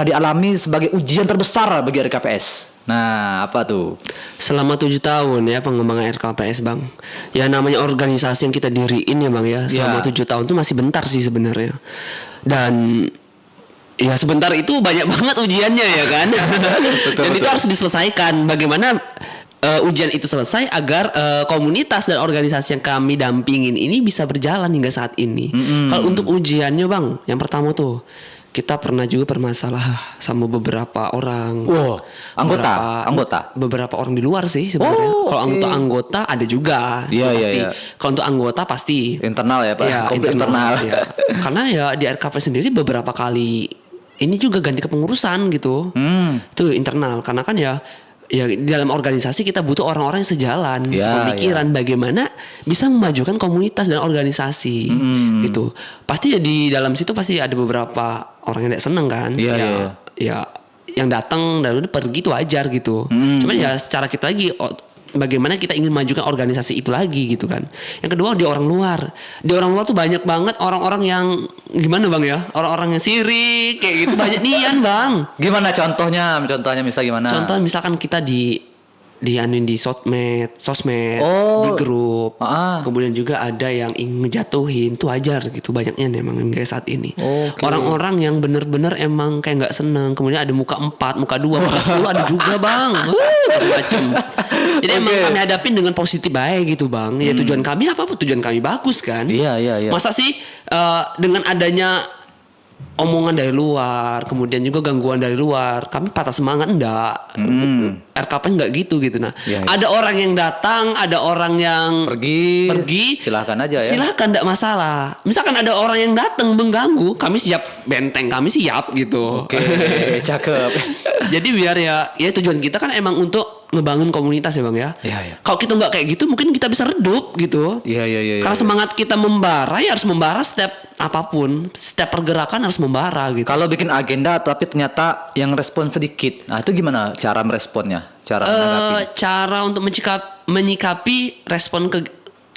dialami sebagai ujian terbesar bagi RKPS? Nah, apa tuh? Selama 7 tahun ya pengembangan RKPS bang. Ya namanya organisasi yang kita diriin ya bang ya. Selama 7 tahun itu masih bentar sih sebenarnya. Dan ya sebentar itu banyak banget ujiannya ya kan. Dan itu harus diselesaikan. Bagaimana ujian itu selesai agar komunitas dan organisasi yang kami dampingin ini bisa berjalan hingga saat ini. Kalau untuk ujiannya bang, yang pertama tuh kita pernah juga bermasalah sama beberapa orang. Anggota. Beberapa orang di luar sih sebenarnya. Kalau anggota ada juga. Pasti. Kalau untuk anggota pasti internal ya Pak. Komplit internal. Ya. Karena ya di RKP sendiri beberapa kali ini juga ganti kepengurusan gitu. Itu internal. Karena kan ya di dalam organisasi kita butuh orang-orang yang sejalan, sepemikiran bagaimana bisa memajukan komunitas dan organisasi gitu. Pasti ya di dalam situ pasti ada beberapa orang yang tidak seneng kan. Ya yang datang dan udah pergi itu wajar gitu. Cuman ya secara kita lagi bagaimana kita ingin majukan organisasi itu lagi gitu kan. Yang kedua di orang luar. Di orang luar tuh banyak banget orang-orang yang gimana Bang ya? Orang-orang yang sirik kayak gitu banyak nian Bang. Gimana contohnya? Contohnya misal gimana? Contoh misalkan kita anuin di sosmed, Oh. di grup. Ah. Kemudian juga ada yang ingin ngejatuhin, itu wajar gitu banyaknya memang kayak saat ini. Oke. Orang-orang yang bener-bener emang kayak nggak seneng. Kemudian ada muka 4, muka 2, muka 10 ada juga Bang. Macam-macam. Jadi emang kami hadapin dengan positif baik gitu Bang. Ya tujuan kami apa? Tujuan kami bagus kan. Iya. Masa sih dengan adanya omongan dari luar, kemudian juga gangguan dari luar, kami patah semangat enggak. RKP enggak gitu nah. Iya. Ada orang yang datang, ada orang yang pergi. Silahkan aja ya. Silahkan, enggak masalah. Misalkan ada orang yang datang mengganggu, kami siap benteng, kami siap gitu. Oke, cakep. Jadi biar ya tujuan kita kan emang untuk ngebangun komunitas ya Bang ya. Iya. Kalau kita nggak kayak gitu mungkin kita bisa redup gitu. Iya. Karena semangat kita membara ya harus membara setiap apapun, setiap pergerakan harus membara gitu. Kalau bikin agenda tapi ternyata yang respon sedikit, nah itu gimana cara meresponnya? Cara menanggapi? Cara untuk menyikapi respon ke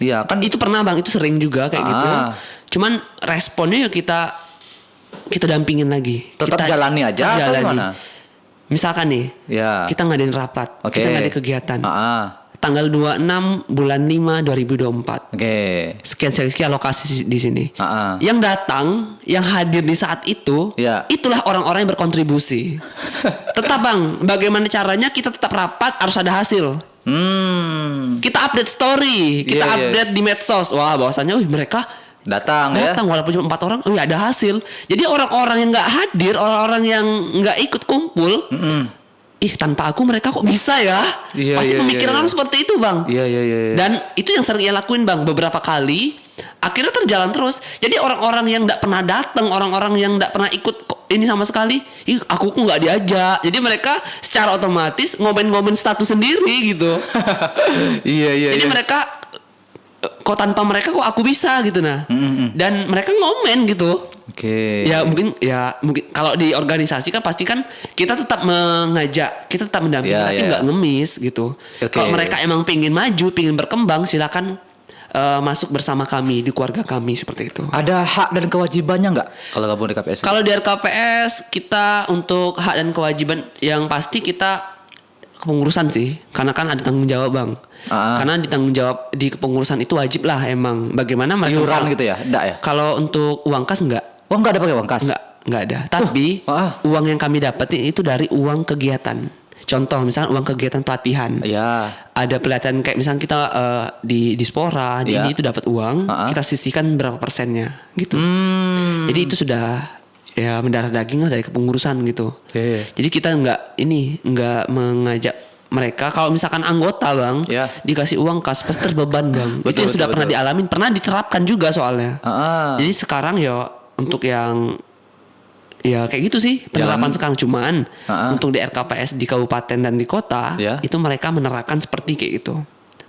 Iya kan itu pernah Bang, itu sering juga kayak gitu. Cuman responnya ya kita dampingin lagi. Tetap Kita jalani aja tetap atau jalani. gimana? Misalkan nih, Ya. kita ngadain rapat, Oke. kita ngadain kegiatan. Ah. Tanggal 26 bulan 5 2024. Oke. Sekian lokasi di sini. Yang datang, yang hadir di saat itu, Ya. itulah orang-orang yang berkontribusi. Tetap Bang, bagaimana caranya kita tetap rapat harus ada hasil. Kita update story, kita Iya. update di medsos. Wah, bahwasannya, mereka Datang ya. walaupun cuma 4 orang, ada hasil. Jadi orang-orang yang nggak hadir, orang-orang yang nggak ikut kumpul, tanpa aku mereka kok bisa ya? Iya, Pasti iya, pemikiran iya. orang seperti itu Bang. Iya. Dan itu yang sering ia lakuin Bang beberapa kali. Akhirnya terjalan terus. Jadi orang-orang yang nggak pernah datang, orang-orang yang nggak pernah ikut ini sama sekali, aku kok nggak diajak. Jadi mereka secara otomatis ngomen-ngomen status sendiri gitu. Iya. Jadi mereka kok tanpa mereka kok aku bisa gitu nah. Dan mereka ngomen gitu. Oke. Ya mungkin kalau di organisasi kan pasti kan kita tetap mengajak, kita tetap mendampingi, Ya, tapi ya. nggak ngemis gitu. Oke. Kalau mereka emang pengen maju, pengen berkembang, silakan masuk bersama kami di keluarga kami seperti itu. Ada hak dan kewajibannya nggak kalau gabung di KPS? Kalau di RKPS kita untuk hak dan kewajiban yang pasti kita kepengurusan sih, karena kan ada tanggung jawab Bang. Karena di tanggung jawab di kepengurusan itu wajib lah emang. Bagaimana mereka Iuran gitu ya? Enggak ya? Kalau untuk uang kas enggak. Oh enggak ada pakai uang kas? Enggak ada. Tapi uang yang kami dapetin itu dari uang kegiatan. Contoh misalnya uang kegiatan pelatihan. Iya. Ada pelatihan kayak misalnya kita di Dispora, di Iya. ini itu dapat uang, kita sisihkan berapa persennya gitu. Jadi itu sudah ya mendarah daging lah dari kepengurusan gitu. Oke. Jadi kita nggak mengajak mereka kalau misalkan anggota Bang Ya. dikasih uang kas pasti terbeban Bang. Betul, Itu yang sudah betul, pernah betul. dialamin, pernah diterapkan juga soalnya. Ah. Jadi sekarang ya untuk yang ya kayak gitu sih penerapan sekarang, cuman untuk di RKPS di kabupaten dan di kota Ya. itu mereka menerapkan seperti kayak gitu.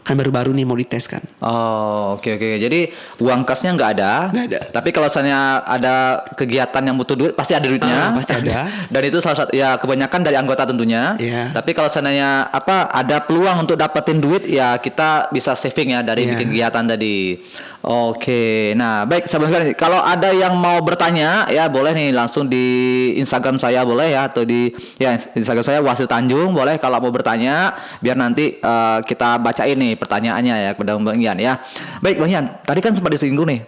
Kan baru-baru nih mau dites kan. Oh, oke. Jadi uang kasnya nggak ada. Nggak ada. Tapi kalau misalnya ada kegiatan yang butuh duit, pasti ada duitnya. Pasti ada. Dan itu salah satu ya kebanyakan dari anggota tentunya. Iya. Tapi kalau misalnya ada peluang untuk dapetin duit, ya kita bisa saving ya dari Iya. bikin kegiatan tadi. Oke. Nah, baik sahabat sekalian. Kalau ada yang mau bertanya, ya boleh nih langsung di Instagram saya boleh ya, atau di Instagram saya Wasil Tanjung boleh kalau mau bertanya, biar nanti kita bacain nih pertanyaannya ya kepada Bang Ian ya. Baik Bang Ian, tadi kan sempat disinggung nih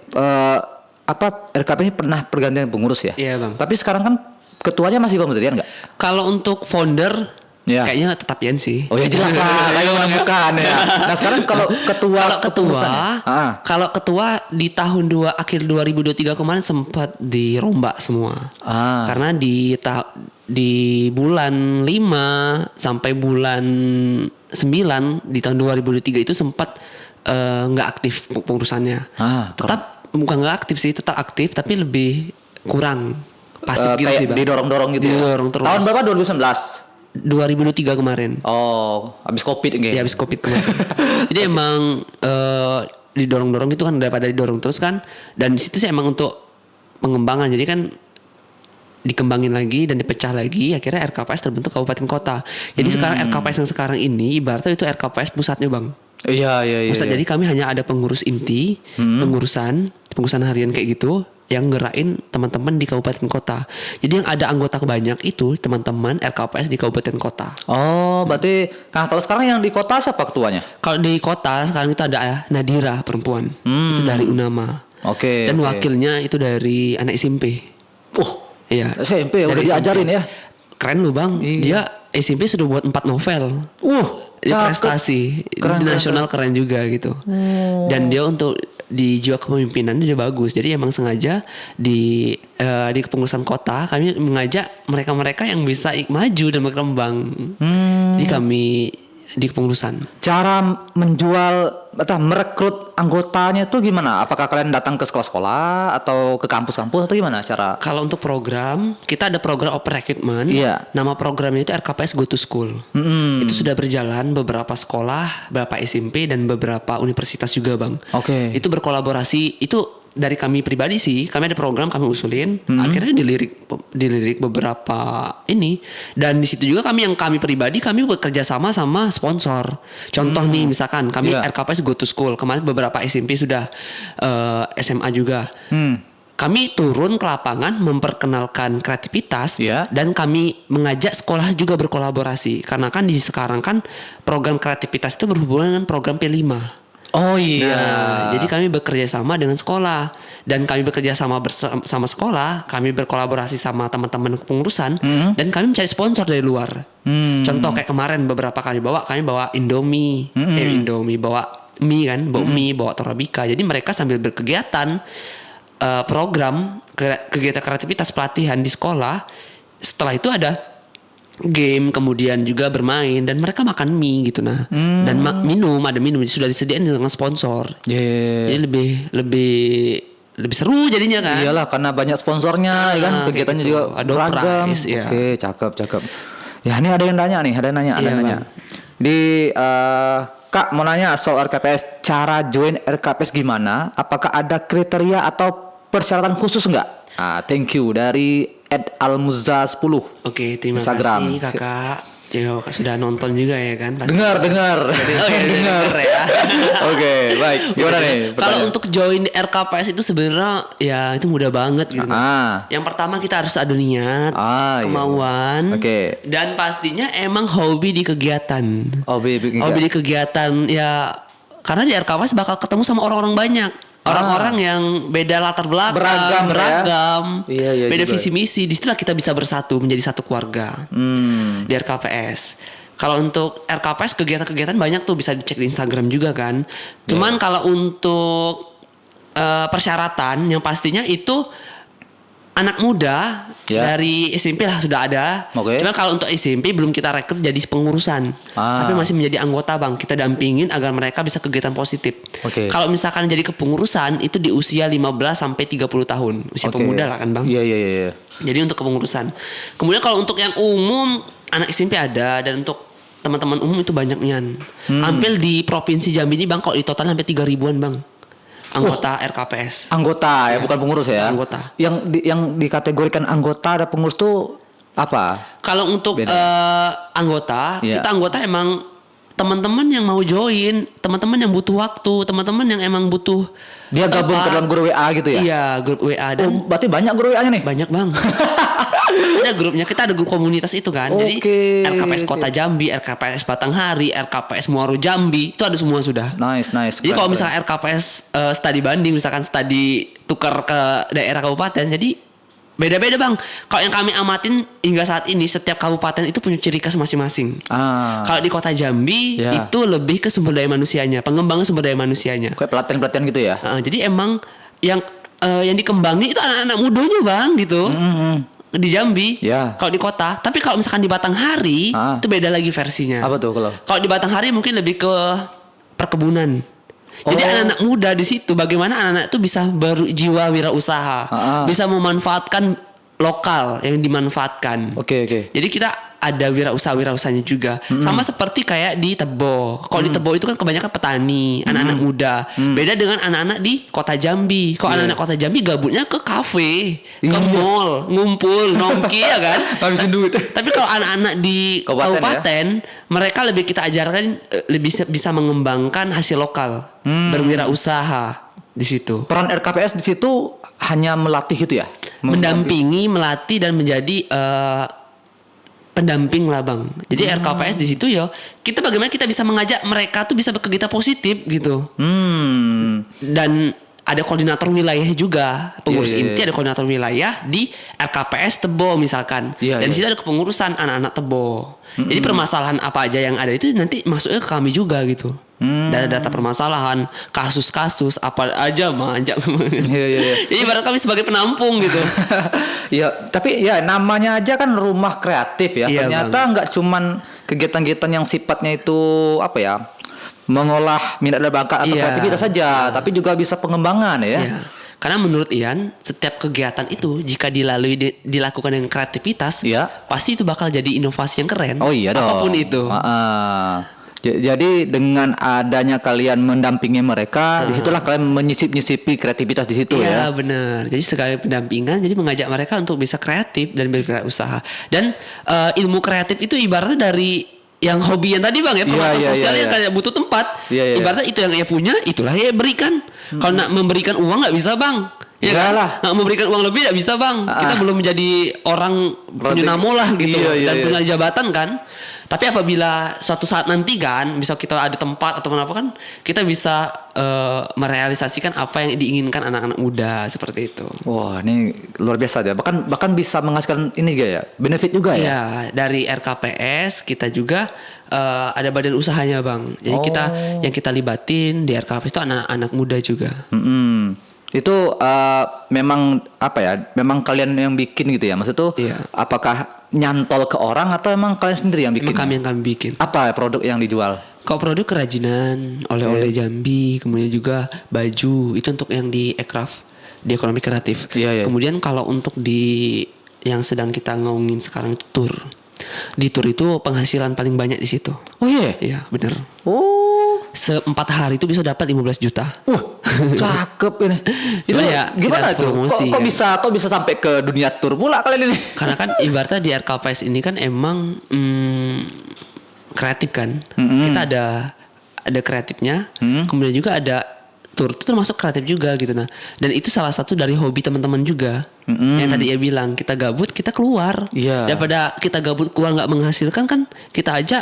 RKP ini pernah pergantian pengurus ya. Iya, Bang. Tapi sekarang kan ketuanya masih Bang Berlian nggak? Kalau untuk founder Ya. kayaknya tetap Yan sih. Oh ya jelas lah, lagi menemukan ya. Nah sekarang kalau ketua Kalau ketua di tahun akhir 2023 kemarin sempat dirombak semua. Karena di bulan 5 sampai bulan 9 di tahun 2023 itu sempat nggak aktif pengurusannya. Tetap bukan nggak aktif sih, tetap aktif tapi lebih kurang pasif gitu kayak sih Bang. didorong-dorong gitu Didorong ya. terus. Tahun berapa? 2019. 2023 kemarin. Oh, habis Covid gitu. Ya habis Covid kemarin. Jadi emang didorong-dorong gitu kan, daripada didorong terus kan. Dan di situ sih emang untuk pengembangan. Jadi kan dikembangin lagi dan dipecah lagi, akhirnya RKPS terbentuk kabupaten kota. Jadi sekarang RKPS yang sekarang ini ibaratnya itu RKPS pusatnya bang. Iya, iya, iya. Pusat, iya. jadi kami hanya ada pengurus inti, pengurusan harian kayak gitu yang ngerain teman-teman di kabupaten kota. Jadi yang ada anggota banyak itu teman-teman RKPS di kabupaten kota. Oh, berarti kalau sekarang yang di kota siapa ketuanya? Kalau di kota sekarang itu ada Nadira perempuan, itu dari Unama. Oke. Dan oke. wakilnya itu dari anak SMP. Iya. SMP udah Dari diajarin SMP. ya. Keren lu bang. Iya. Dia SMP sudah buat 4 novel. Dia cakep. prestasi Keren, di keren, nasional keren juga gitu. Dan dia untuk di jiwa kepemimpinan dia bagus. Jadi emang sengaja di kepengurusan kota kami mengajak mereka-mereka yang bisa maju dan berkembang. Jadi kami di kepengurusan. Cara menjual atau merekrut anggotanya tuh gimana? Apakah kalian datang ke sekolah-sekolah atau ke kampus-kampus atau gimana cara? Kalau untuk program, kita ada program open recruitment. Iya. Nama programnya itu RKPS Go to School. Itu sudah berjalan beberapa sekolah, beberapa SMP dan beberapa universitas juga, Bang. Oke. Itu berkolaborasi, itu dari kami pribadi sih, kami ada program kami usulin, akhirnya dilirik beberapa ini, dan di situ juga kami pribadi kami bekerja sama sama sponsor. Contoh nih, misalkan kami Iya. RKPS Go to School, kemarin beberapa SMP sudah, SMA juga. Kami turun ke lapangan memperkenalkan kreativitas, Iya. dan kami mengajak sekolah juga berkolaborasi, karena kan di sekarang kan program kreativitas itu berhubungan dengan program P5. Oh iya. Nah, jadi kami bekerja sama dengan sekolah, dan kami bekerja sama bersama sekolah, kami berkolaborasi sama teman-teman kepengurusan, dan kami mencari sponsor dari luar. Contoh kayak kemarin beberapa kami bawa Indomie, bawa mie kan, bawa Torabika. Jadi mereka sambil berkegiatan program kegiatan kreativitas pelatihan di sekolah, setelah itu ada game, kemudian juga bermain, dan mereka makan mie gitu dan ada minum sudah disediain dengan sponsor. Yeah. Jadi lebih seru jadinya kan. Iyalah karena banyak sponsornya ya kan, kayak kegiatannya gitu. juga Ada beragam. prize, ya. Oke, cakep. Ya ini ada yang nanya nih, ada yang Iya, nanya. Di Kak mau nanya soal RKPS, cara join RKPS gimana? Apakah ada kriteria atau persyaratan khusus nggak? Thank you dari @almuzza10. Oke, terima Instagram. kasih kakak. Ya, kakak sudah nonton juga ya kan? Pasti. Dengar. Dengar ya. Oke, baik. Gimana nih? Kalau pertanyaan? untuk join RKPS itu sebenarnya ya itu mudah banget gitu. Yang pertama kita harus ada niat, iya. kemauan, Oke. dan pastinya emang hobi di kegiatan. Hobi di kegiatan ya, karena di RKPS bakal ketemu sama orang-orang banyak. Orang-orang yang beda latar belakang, Beragam ya? Iya, beda juga. visi misi. Disitulah kita bisa bersatu menjadi satu keluarga di RKPS. Kalau untuk RKPS kegiatan-kegiatan banyak tuh, bisa dicek di Instagram juga kan. Cuman kalau untuk persyaratan yang pastinya itu anak muda dari SMP lah sudah ada. Cuman kalau untuk SMP belum kita rekrut jadi pengurusan, tapi masih menjadi anggota bang. Kita dampingin agar mereka bisa kegiatan positif. Kalau misalkan jadi kepengurusan itu di usia 15 sampai 30 tahun, usia pemuda lah kan bang. Iya. Jadi untuk kepengurusan. Kemudian kalau untuk yang umum anak SMP ada, dan untuk teman-teman umum itu banyak nian. Hampir di provinsi Jambi ini bang, kalau di total sampai 3.000-an bang. Anggota RKPS. Anggota ya, bukan pengurus ya. Anggota. Yang dikategorikan anggota ada pengurus tuh apa? Kalau untuk anggota, Iya. kita anggota emang teman-teman yang mau join, teman-teman yang butuh waktu, teman-teman yang emang butuh. Dia gabung ke dalam grup WA gitu ya? Iya, grup WA dan Berarti banyak grup WA-nya nih? banyak bang. Ada grupnya, kita ada grup komunitas itu kan. Jadi RKPS Kota Jambi, RKPS Batanghari, RKPS Muaro Jambi, itu ada semua sudah. Nice. Jadi kalau misalkan RKPS studi banding, misalkan studi tukar ke daerah kabupaten, jadi beda-beda bang. Kalau yang kami amatin hingga saat ini, setiap kabupaten itu punya ciri khas masing-masing. Kalau di Kota Jambi itu lebih ke sumber daya manusianya, pengembangan sumber daya manusianya. Kayak pelatihan-pelatihan gitu ya? Jadi emang yang dikembangin itu anak-anak mudanya bang gitu. Di Jambi, kalau di kota. Tapi kalau misalkan di Batanghari, itu beda lagi versinya. Apa tuh kalau? Kalau di Batanghari mungkin lebih ke perkebunan. Jadi anak-anak muda di situ, bagaimana anak-anak itu bisa berjiwa wirausaha, bisa memanfaatkan lokal yang dimanfaatkan. Oke. Jadi kita ada wirausaha-wirausahanya juga. Sama seperti kayak di Tebo. Kalau di Tebo itu kan kebanyakan petani, anak-anak muda. Beda dengan anak-anak di Kota Jambi. Kalau anak-anak Kota Jambi gabutnya ke kafe, ke mall, ngumpul, nongki ya kan. Habisin duit. Tapi kalau anak-anak di kabupaten, mereka lebih kita ajarkan lebih bisa mengembangkan hasil lokal, berwirausaha di situ. Peran RKPS di situ hanya melatih itu ya? Mendampingi, melatih dan menjadi pendamping lah bang. Jadi RKPS di situ ya kita bagaimana kita bisa mengajak mereka tuh bisa berkegiatan positif gitu. Dan ada koordinator wilayah juga, pengurus inti ada koordinator wilayah di RKPS Tebo misalkan. Dan di situ ada kepengurusan anak-anak Tebo. Jadi permasalahan apa aja yang ada itu nanti masuknya ke kami juga gitu. Data permasalahan, kasus-kasus apa aja manja. Jadi ibarat kami sebagai penampung gitu. Ya, tapi ya namanya aja kan rumah kreatif ya. Ternyata nggak cuman kegiatan-kegiatan yang sifatnya itu apa ya, mengolah minat dan bakat atau kreativitas saja, tapi juga bisa pengembangan ya. Karena menurut Ian, setiap kegiatan itu jika dilakukan dengan kreativitas, pasti itu bakal jadi inovasi yang keren. Oh iya dong. Apapun itu. Jadi dengan adanya kalian mendampingi mereka, disitulah kalian menyisip-nyisipi kreativitas di situ ya. Iya benar. Jadi sekali pendampingan, jadi mengajak mereka untuk bisa kreatif dan berwirausaha. Dan ilmu kreatif itu ibaratnya dari yang hobi yang tadi bang ya, permasalahan sosialnya kayak butuh tempat. Ibaratnya itu yang ia punya, itulah ia berikan. Kalau nak memberikan uang nggak bisa bang. Ya kan? Nggak memberikan uang lebih nggak bisa bang. Kita belum menjadi orang punya namo lah gitu dan punya jabatan kan. Tapi apabila suatu saat nanti kan bisa kita ada tempat atau kenapa kan kita bisa merealisasikan apa yang diinginkan anak-anak muda seperti itu. Wah ini luar biasa ya. Bahkan bisa menghasilkan ini ya benefit juga ya. Iya dari RKPS kita juga ada badan usahanya bang. Jadi kita yang kita libatin di RKPS itu anak-anak muda juga. Itu memang apa ya? Memang kalian yang bikin gitu ya? Maksud tuh apakah nyantol ke orang atau emang kalian sendiri yang bikin? Emang kami yang kami bikin. Apa produk yang dijual? Kalau produk kerajinan, oleh-oleh Jambi, kemudian juga baju itu untuk yang di aircraft, di ekonomi kreatif. Kemudian kalau untuk di yang sedang kita ngomongin sekarang itu tour. Di tour itu penghasilan paling banyak di situ. Oh iya? Iya benar. Se-4 hari itu bisa dapat 15 juta. Cakep ini. Itu ya gimana tuh? Kok bisa sampai ke dunia tur pula kalian ini? Karena kan ibaratnya di RKPS ini kan emang kreatif kan. Kita ada kreatifnya. Kemudian juga ada tur itu termasuk kreatif juga gitu nah. Dan itu salah satu dari hobi teman-teman juga. Yang tadi ia bilang kita gabut kita keluar. Daripada kita gabut keluar nggak menghasilkan kan kita aja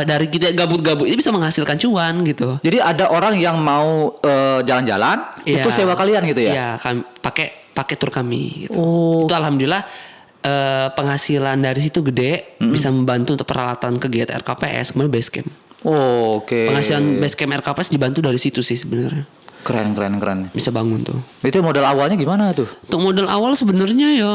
dari kita gabut-gabut ini bisa menghasilkan cuan gitu. Jadi ada orang yang mau jalan-jalan itu sewa kalian gitu ya? Iya, pakai tur kami gitu. Itu alhamdulillah penghasilan dari situ gede, bisa membantu untuk peralatan kegiatan RKPS kemudian basecamp. Penghasilan basecamp RKPS dibantu dari situ sih sebenarnya. Keren. Bisa bangun tuh. Itu modal awalnya gimana tuh? Untuk modal awal sebenarnya ya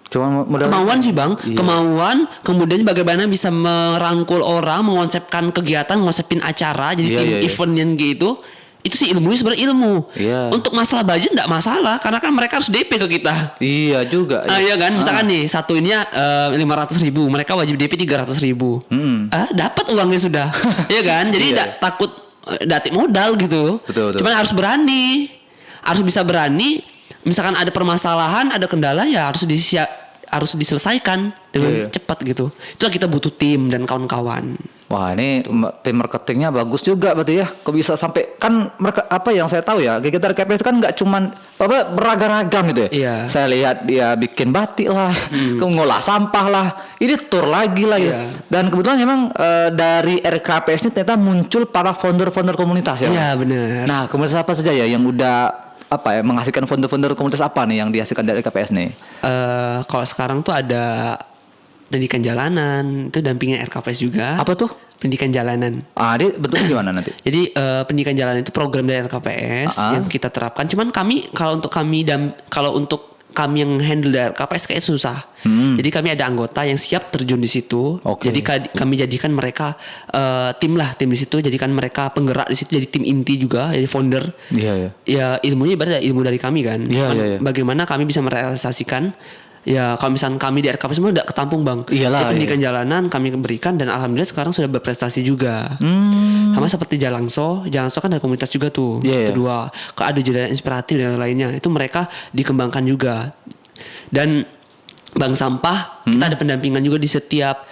cuma kemauan sih bang, kemauan, kemudian bagaimana bisa merangkul orang, mengonsepkan kegiatan, mengonsepin acara, jadi tim event yang gitu. Itu sih ilmunya sebenarnya ilmu. Untuk masalah budget enggak masalah, karena kan mereka harus DP ke kita. Iya juga. Iya kan, misalkan nih satu ininya 500.000, mereka wajib DP 300.000. Dapat uangnya sudah, iya kan? Jadi tidak takut datik modal gitu. Betul. Cuman harus berani, harus bisa berani. Misalkan ada permasalahan, ada kendala ya harus diselesaikan dengan cepat gitu. Itulah kita butuh tim dan kawan-kawan. Wah ini tim marketingnya bagus juga berarti ya. Kok bisa sampai kan mereka apa yang saya tahu ya kegiatan RKPS itu kan nggak cuman beragam-ragam gitu ya. Saya lihat dia bikin batik lah, ngolah sampah lah, ini tur lagi lah ya. Dan kebetulan memang dari RKPS ini ternyata muncul para founder-founder komunitas ya. Iya benar. Nah komunitas apa saja ya yang udah menghasilkan founder-founder komunitas apa nih yang dihasilkan dari RKPS nih? Kalau sekarang tuh ada pendidikan jalanan, itu dampingnya RKPS juga. Apa tuh? Pendidikan jalanan. Dia bentuknya gimana nanti? Jadi pendidikan jalanan itu program dari RKPS yang kita terapkan. Cuman kalau untuk kami yang handle dari RKPS kayak susah. Jadi kami ada anggota yang siap terjun di situ. Jadi kami jadikan mereka tim di situ. Jadikan mereka penggerak di situ. Jadi tim inti juga, jadi founder. Ya ilmunya ibaratnya ilmu dari kami kan. Bagaimana kami bisa merealisasikan Ya kalau misalnya kami di RKP semua udah ketampung bang. Iyalah, Jadi pendidikan jalanan kami berikan dan alhamdulillah sekarang sudah berprestasi juga. Sama seperti Jalangso kan ada komunitas juga tuh. Iya, iya. Kedua, ada jalan inspiratif dan lainnya. Itu mereka dikembangkan juga. Dan bank sampah kita ada pendampingan juga di setiap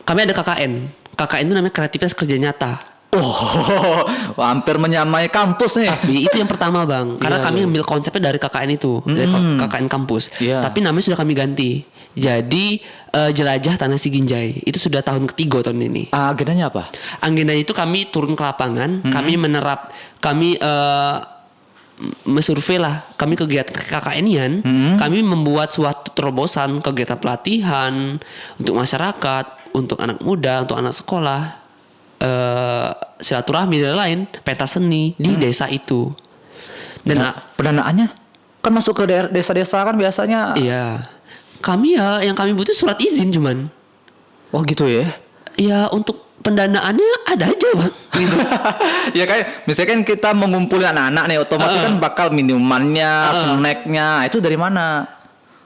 kami ada KKN. KKN itu namanya kreativitas kerja nyata. Oh, hampir menyamai kampus nih. Tapi itu yang pertama bang, karena Iya, kami iya. ambil konsepnya dari KKN itu, dari KKN kampus. Iya. Tapi namanya sudah kami ganti. Jadi Jelajah Tanah Siginjai itu sudah tahun ketiga tahun ini. Agendanya apa? Agenda itu kami turun ke lapangan, kami mensurvei lah, kami kegiatan KKN-ian, kami membuat suatu terobosan kegiatan pelatihan untuk masyarakat, untuk anak muda, untuk anak sekolah. Silaturahmi dan lain pentas seni di desa itu dan Pendanaannya kan masuk ke desa-desa kan biasanya. iya kami yang kami butuh surat izin cuman Oh gitu ya. ya untuk pendanaannya ada aja bang gitu. Ya kayak misalkan kita mengumpulin anak-anak nih, otomatis kan bakal minumannya, snacknya itu dari mana?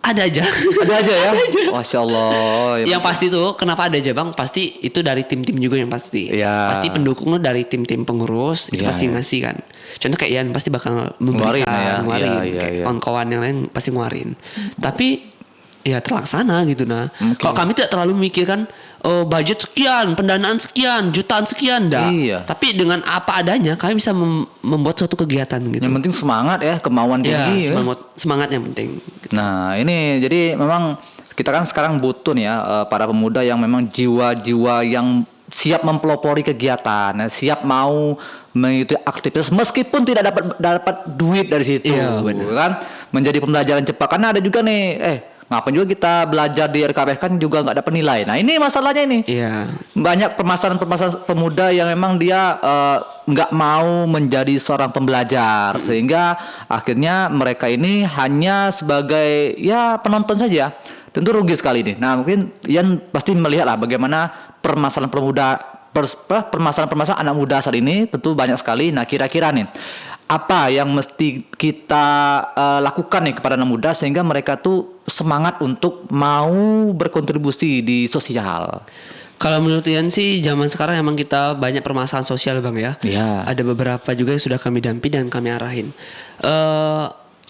Ada aja Ada aja ya. Masya Allah. yang pasti tuh kenapa ada aja bang pasti itu dari tim-tim juga yang pasti Iya. pasti pendukungnya dari tim-tim pengurus itu Iya, pasti iya. ngasih kan contoh kayak Ian pasti bakal Ngeluarin memberikan ya. ngeluarin Iya, iya, kayak iya. kawan-kawan yang lain pasti ngeluarin tapi ya terlaksana gitu nah Oke. kalau kami tidak terlalu mikirkan budget sekian pendanaan sekian jutaan sekian dah Iya. tapi dengan apa adanya kami bisa membuat suatu kegiatan gitu Yang penting semangat ya, kemauan ya tinggi. Ya. semangat yang penting Nah ini jadi memang kita kan sekarang butuh nih ya para pemuda yang memang jiwa-jiwa yang siap mempelopori kegiatan, siap mau mengikuti aktivitas meskipun tidak dapat duit dari situ, Iya, benar. kan? Menjadi pembelajaran cepat karena ada juga nih, ngapain juga kita belajar di RKP kan juga nggak dapat nilai. Nah ini masalahnya ini. iya Banyak permasalahan-permasalahan pemuda yang memang dia nggak mau menjadi seorang pembelajar sehingga akhirnya mereka ini hanya sebagai ya penonton saja. Tentu rugi sekali nih. Nah mungkin Ian pasti melihat lah bagaimana permasalahan pemuda permasalahan anak muda saat ini tentu banyak sekali. Nah kira-kira nih apa yang mesti kita lakukan nih kepada anak muda sehingga mereka tuh semangat untuk mau berkontribusi di sosial. Kalau menurut Ian sih zaman sekarang emang kita banyak permasalahan sosial bang ya. Iya. Ada beberapa juga yang sudah kami dampingi dan kami arahin.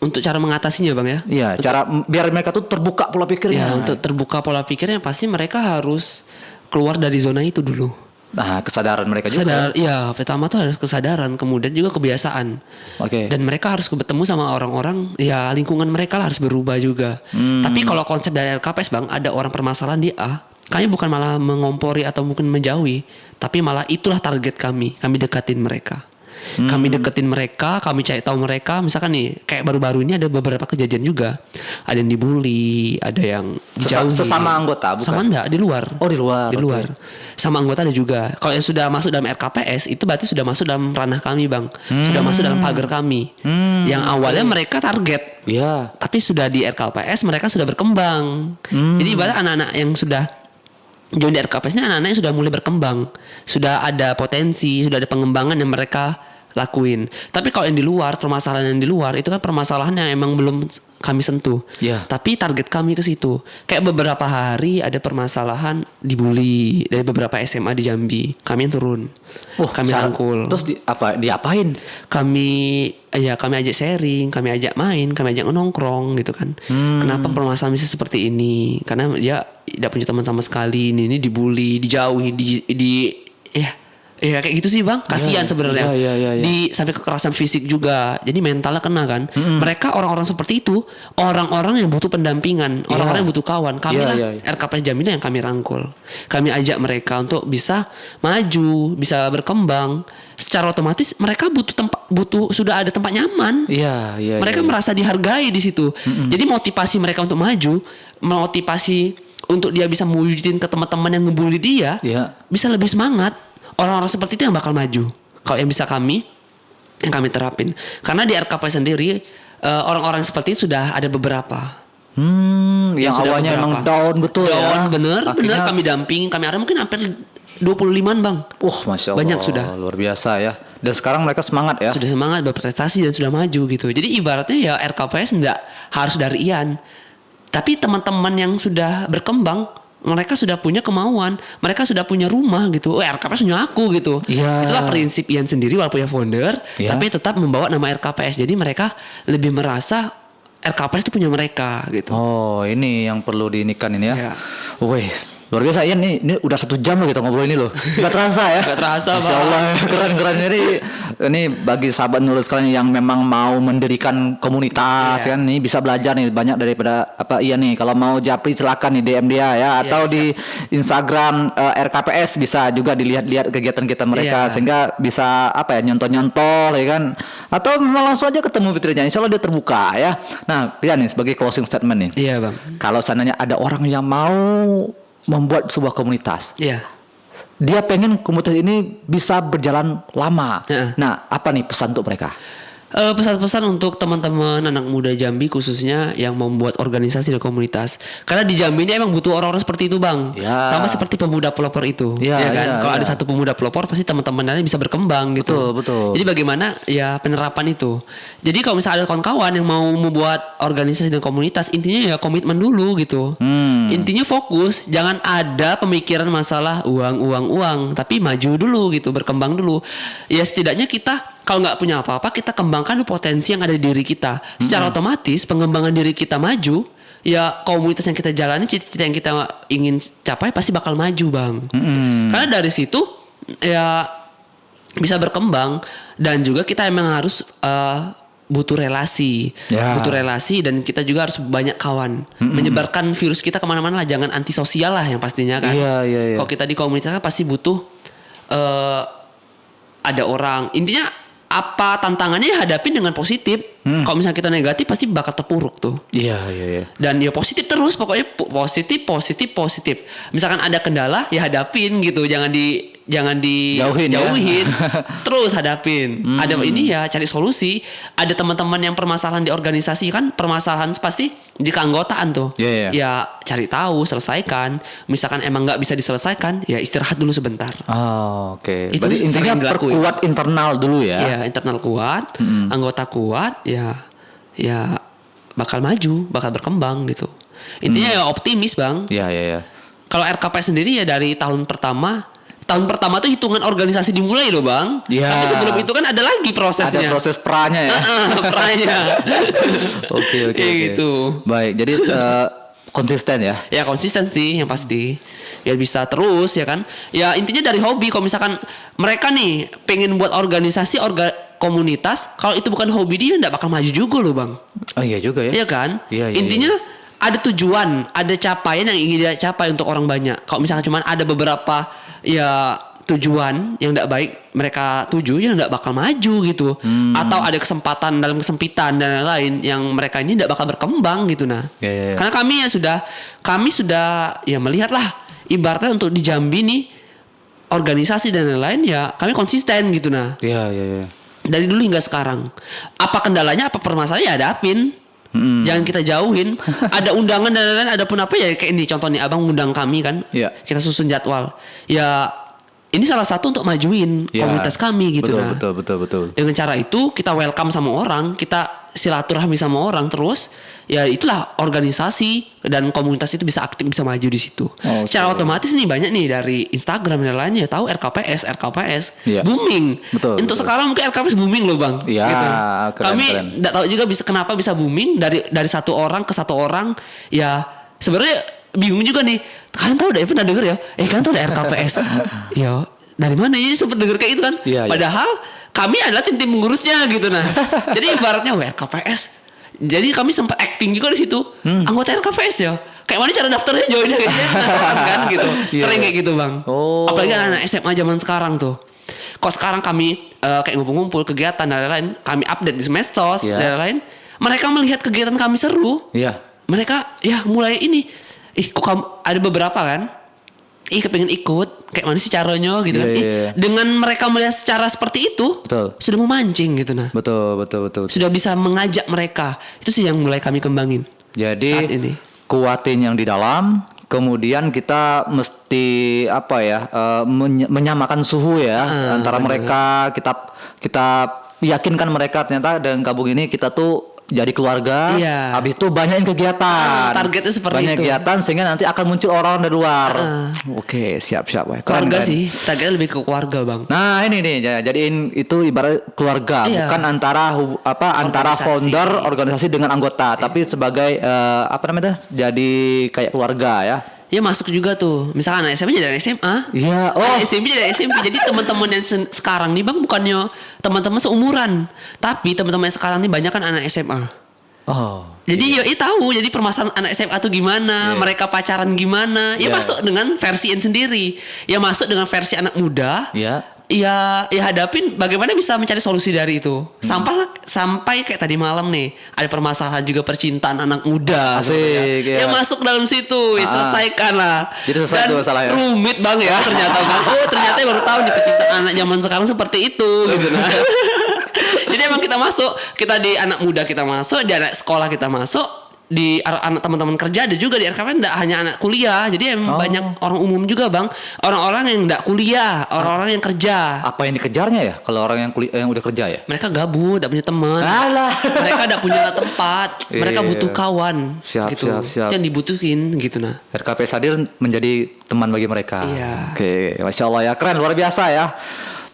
Untuk cara mengatasinya bang ya. Iya, cara biar mereka tuh terbuka pola pikirnya. Ya untuk terbuka pola pikirnya pasti mereka harus keluar dari zona itu dulu. Nah, kesadaran mereka juga. Sadar, ya pertama tuh harus kesadaran, kemudian juga kebiasaan. Oke. Dan mereka harus bertemu sama orang-orang, ya lingkungan mereka lah harus berubah juga. Tapi kalau konsep dari RKPS bang, ada orang permasalahan di A, kami bukan malah mengompori atau mungkin menjauhi, tapi malah itulah target kami dekatin mereka. Kami deketin mereka, kami cari tahu mereka. Misalkan nih, kayak baru-baru ini ada beberapa kejadian juga. Ada yang dibully, ada yang dijauhi. Sesama anggota, bukan? Sama enggak, di luar. Oh, di luar. Di oke. luar. Sama anggota ada juga. Kalau yang sudah masuk dalam RKPS itu berarti sudah masuk dalam ranah kami, Bang. Sudah masuk dalam pagar kami. Yang awalnya mereka target. Iya. Tapi sudah di RKPS mereka sudah berkembang. Jadi ibarat anak-anak yang sudah join di RKPS ini anak-anak yang sudah mulai berkembang. Sudah ada potensi, sudah ada pengembangan yang mereka lakuin. Tapi kalau yang di luar, permasalahan yang di luar itu kan permasalahan yang emang belum kami sentuh. Iya. Tapi target kami ke situ. Kayak beberapa hari ada permasalahan dibully dari beberapa SMA di Jambi. Kami yang turun. Kami rangkul. Terus diapain? Kami ajak sharing, kami ajak main, kami ajak nongkrong gitu kan. Kenapa permasalahan bisa seperti ini? Karena dia tidak punya teman sama sekali. Ini dibully, dijauhi, ya kayak gitu sih bang, kasihan sebenarnya. Iya. Di sampai kekerasan fisik juga, jadi mentalnya kena kan. Mereka orang-orang seperti itu, orang-orang yang butuh pendampingan, orang-orang yang butuh kawan. Kami lah RKP Jambi yang kami rangkul, kami ajak mereka untuk bisa maju, bisa berkembang. Secara otomatis mereka butuh sudah ada tempat nyaman. Iya. Mereka merasa dihargai di situ. Jadi motivasi mereka untuk maju, motivasi untuk dia bisa mewujudin ke teman-teman yang ngebully dia, bisa lebih semangat. Orang-orang seperti itu yang bakal maju. Kalau yang bisa yang kami terapin. Karena di RKP sendiri orang-orang seperti itu sudah ada beberapa. Yang awalnya emang down betul ya. Bener Akhirnya kami damping, kami arah mungkin hampir 25-an bang. Masya Allah. Banyak sudah. Luar biasa ya. Dan sekarang mereka semangat ya. Sudah semangat berprestasi dan sudah maju gitu. Jadi ibaratnya ya RKPS nggak harus dari Ian. Tapi teman-teman yang sudah berkembang, mereka sudah punya kemauan, mereka sudah punya rumah gitu. RKPS punya aku gitu. Iya. Itulah prinsip Ian sendiri walaupun ya founder, tapi tetap membawa nama RKPS. Jadi mereka lebih merasa RKPS itu punya mereka gitu. Oh, ini yang perlu diinikan ini ya. Iya. Wih, luar biasa Ian, ini udah 1 jam loh kita ngobrol ini loh. Gak terasa ya. Gak terasa, Masya Allah, keren-keren. Jadi ini bagi sahabat Nurul sekalian yang memang mau mendirikan komunitas kan, nih bisa belajar nih banyak daripada Ian nih. Kalau mau japri silakan nih DM dia ya, atau di Instagram RKPS bisa juga dilihat-lihat kegiatan-kegiatan mereka sehingga bisa nyontoh-nyontoh ya kan. Atau memang langsung aja ketemu fitrinya, insya Allah dia terbuka ya. Nah, Ian nih sebagai closing statement nih. Iya bang. Kalau seandainya ada orang yang mau membuat sebuah komunitas, dia pengen komunitas ini bisa berjalan lama. Nah, apa nih pesan untuk mereka? Pesan-pesan untuk teman-teman anak muda Jambi khususnya yang membuat organisasi dan komunitas. Karena di Jambi ini emang butuh orang-orang seperti itu bang. Sama seperti pemuda pelopor itu. Kalau ada satu pemuda pelopor pasti teman-teman lain bisa berkembang gitu. Betul. Jadi bagaimana ya penerapan itu. Jadi kalau misalnya ada kawan-kawan yang mau membuat organisasi dan komunitas, intinya ya komitmen dulu gitu. Intinya fokus, jangan ada pemikiran masalah uang, tapi maju dulu gitu, berkembang dulu. Ya setidaknya kita kalau nggak punya apa-apa, kita kembangkan potensi yang ada di diri kita. Secara otomatis pengembangan diri kita maju, ya komunitas yang kita jalani, cita-cita yang kita ingin capai pasti bakal maju bang. Karena dari situ ya bisa berkembang, dan juga kita emang harus butuh relasi, dan kita juga harus banyak kawan, menyebarkan virus kita kemana-mana lah, jangan antisosial lah yang pastinya kan. Kalau kita di komunitas kan pasti butuh ada orang, intinya apa tantangannya ya hadapin dengan positif. Kalau misalnya kita negatif pasti bakal terpuruk tuh. Dan ya positif terus, pokoknya positif. Misalkan ada kendala ya hadapin gitu, jangan dijauhin. Terus hadapin. Ada ini ya cari solusi. Ada teman-teman yang permasalahan di organisasi kan, permasalahan pasti di keanggotaan tuh. Ya cari tahu, selesaikan. Misalkan emang nggak bisa diselesaikan, ya istirahat dulu sebentar. Oke. Itu Berarti intinya perkuat internal dulu ya. Iya, internal kuat, anggota kuat, ya bakal maju, bakal berkembang gitu. Intinya ya optimis bang. Kalau RKP sendiri ya dari tahun pertama tuh hitungan organisasi dimulai loh bang. Tapi sebelum itu kan ada lagi prosesnya. Ada proses pranya ya. Pranya. Oke. Gitu. Baik, jadi konsisten ya. Ya konsisten sih yang pasti. Ya bisa terus ya kan. Ya intinya dari hobi. Kalau misalkan mereka nih pengen buat organisasi komunitas, kalau itu bukan hobi dia nggak bakal maju juga loh bang. Iya juga ya. Iya kan. Intinya ada tujuan, ada capaian yang ingin dia capai untuk orang banyak. Kalau misalkan cuma ada beberapa ya tujuan yang tidak baik mereka tuju, ya nggak bakal maju gitu. Atau ada kesempatan dalam kesempitan dan lain-lain yang mereka ini tidak bakal berkembang gitu. Karena kami sudah ya melihat lah, ibaratnya untuk di Jambi nih organisasi dan lain-lain ya kami konsisten gitu. Dari dulu hingga sekarang, apa kendalanya, apa permasalahannya ya hadapin. Jangan kita jauhin. Ada undangan dan lain-lain, ada pun apa ya kayak ini contohnya abang undang kami kan, kita susun jadwal. Ya ini salah satu untuk majuin komunitas kami gitu. Betul. Dengan cara itu kita welcome sama orang, kita silaturahmi sama orang terus. Ya itulah organisasi dan komunitas itu bisa aktif, bisa maju di situ. Secara otomatis nih banyak nih dari Instagram dan lainnya tahu RKPS booming. Untuk sekarang mungkin RKPS booming loh bang. Gitu. Kami nggak tahu juga kenapa bisa booming dari satu orang ke satu orang. Ya sebenarnya bingung juga nih. Kalian tahu udah pernah denger ya? Kalian tahu ada RKPS? Ya dari mana ya sempet denger kayak itu kan? Padahal kami adalah tim pengurusnya gitu Jadi ibaratnya RKPS. Jadi kami sempat acting juga di situ. Anggota RKPS ya. Kayak mana cara daftarnya join kan gitu. Sering kayak gitu bang. Apalagi anak SMA zaman sekarang tuh. Kok sekarang kami kayak ngumpul-ngumpul kegiatan dan lain-lain, kami update di medsos dan lain-lain. Mereka melihat kegiatan kami seru. Mereka ya mulai ini. Kok kamu ada beberapa kan? Kepengen ikut, kayak mana sih caranya gitu kan. Dengan mereka melihat secara seperti itu, sudah memancing gitu Betul. Sudah bisa mengajak mereka. Itu sih yang mulai kami kembangin. Jadi saat ini kuatin yang di dalam, Kemudian kita mesti apa ya, menyamakan suhu ya antara mereka. Kita yakinkan mereka ternyata dengan gabung ini kita tuh jadi keluarga. Iya. Habis itu banyakin kegiatan. Targetnya seperti banyak itu. kegiatan sehingga nanti akan muncul orang dari luar. Oke, siap. Keren, Keluarga keren. sih, targetnya lebih ke keluarga bang. Nah ini nih, jadiin itu ibarat keluarga, Iya. bukan antara antara Organisasi. founder organisasi dengan anggota, tapi sebagai apa namanya, jadi kayak keluarga ya. Ya masuk juga tuh, misalkan anak SMA jadi anak SMA. Iya, Anak SMP jadi SMP. Jadi teman-teman yang sekarang nih bang bukannya teman-teman seumuran, tapi teman-teman yang sekarang nih banyak kan anak SMA. oh, Jadi ya tahu, jadi permasalahan anak SMA tuh gimana, Iya. mereka pacaran gimana, ya Iya. masuk dengan versi sendiri, ya masuk dengan versi anak muda. ya. Ya hadapin bagaimana bisa mencari solusi dari itu. Sampai kayak tadi malam nih ada permasalahan juga percintaan anak muda. Asik, sebenarnya. Ya ya. masuk dalam situ, ya selesaikan lah. Jadi selesai Dan tuh masalahnya. rumit bang ya ternyata bang. Oh ternyata baru tahu nih percintaan anak zaman sekarang seperti itu gitu nah. Jadi emang kita masuk, kita di anak muda kita masuk, di anak sekolah kita masuk, di anak teman-teman kerja ada juga di RKP, enggak hanya anak kuliah. Jadi emang banyak orang umum juga bang, orang-orang yang enggak kuliah, orang-orang yang kerja. Apa yang dikejarnya ya kalau orang yang udah kerja ya? Mereka gabut, tidak punya teman. Alah. Mereka tidak punya tempat. Mereka Iya. butuh kawan. Siap, gitu. siap. Itu yang dibutuhin gitu nah. RKP hadir menjadi teman bagi mereka. Iya. Oke, masya Allah ya, keren, luar biasa ya.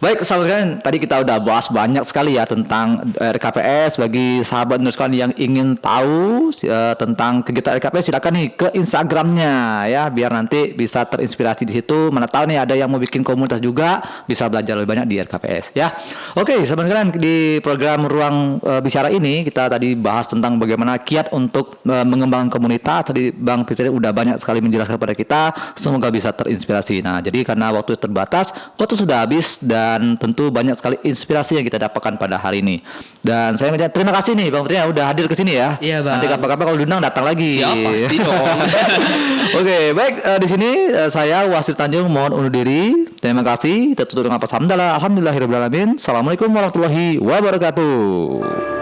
Baik, sahabat sekalian, tadi kita udah bahas banyak sekali ya tentang RKPS. Bagi sahabat sekalian yang ingin tahu tentang kegiatan RKPS, silakan nih ke Instagramnya ya, biar nanti bisa terinspirasi di situ. Mana tahu nih ada yang mau bikin komunitas juga, bisa belajar lebih banyak di RKPS ya. Oke, sahabat sekalian, di program Ruang Bicara ini kita tadi bahas tentang bagaimana kiat untuk mengembangkan komunitas. Tadi Bang Fitri udah banyak sekali menjelaskan kepada kita, semoga bisa terinspirasi. Nah, jadi karena waktu terbatas, waktu sudah habis, dan tentu banyak sekali inspirasi yang kita dapatkan pada hari ini. Dan saya terima kasih nih Bang Fitri yang udah hadir ke sini ya. Iya, Bang. Nanti kapan-kapan kalau diundang datang lagi. Siap, pasti dong. Oke, baik, di sini saya Wasil Tanjung mohon undur diri. Terima kasih. Kita tutup dengan alhamdulillahirabbil alamin. Assalamualaikum warahmatullahi wabarakatuh.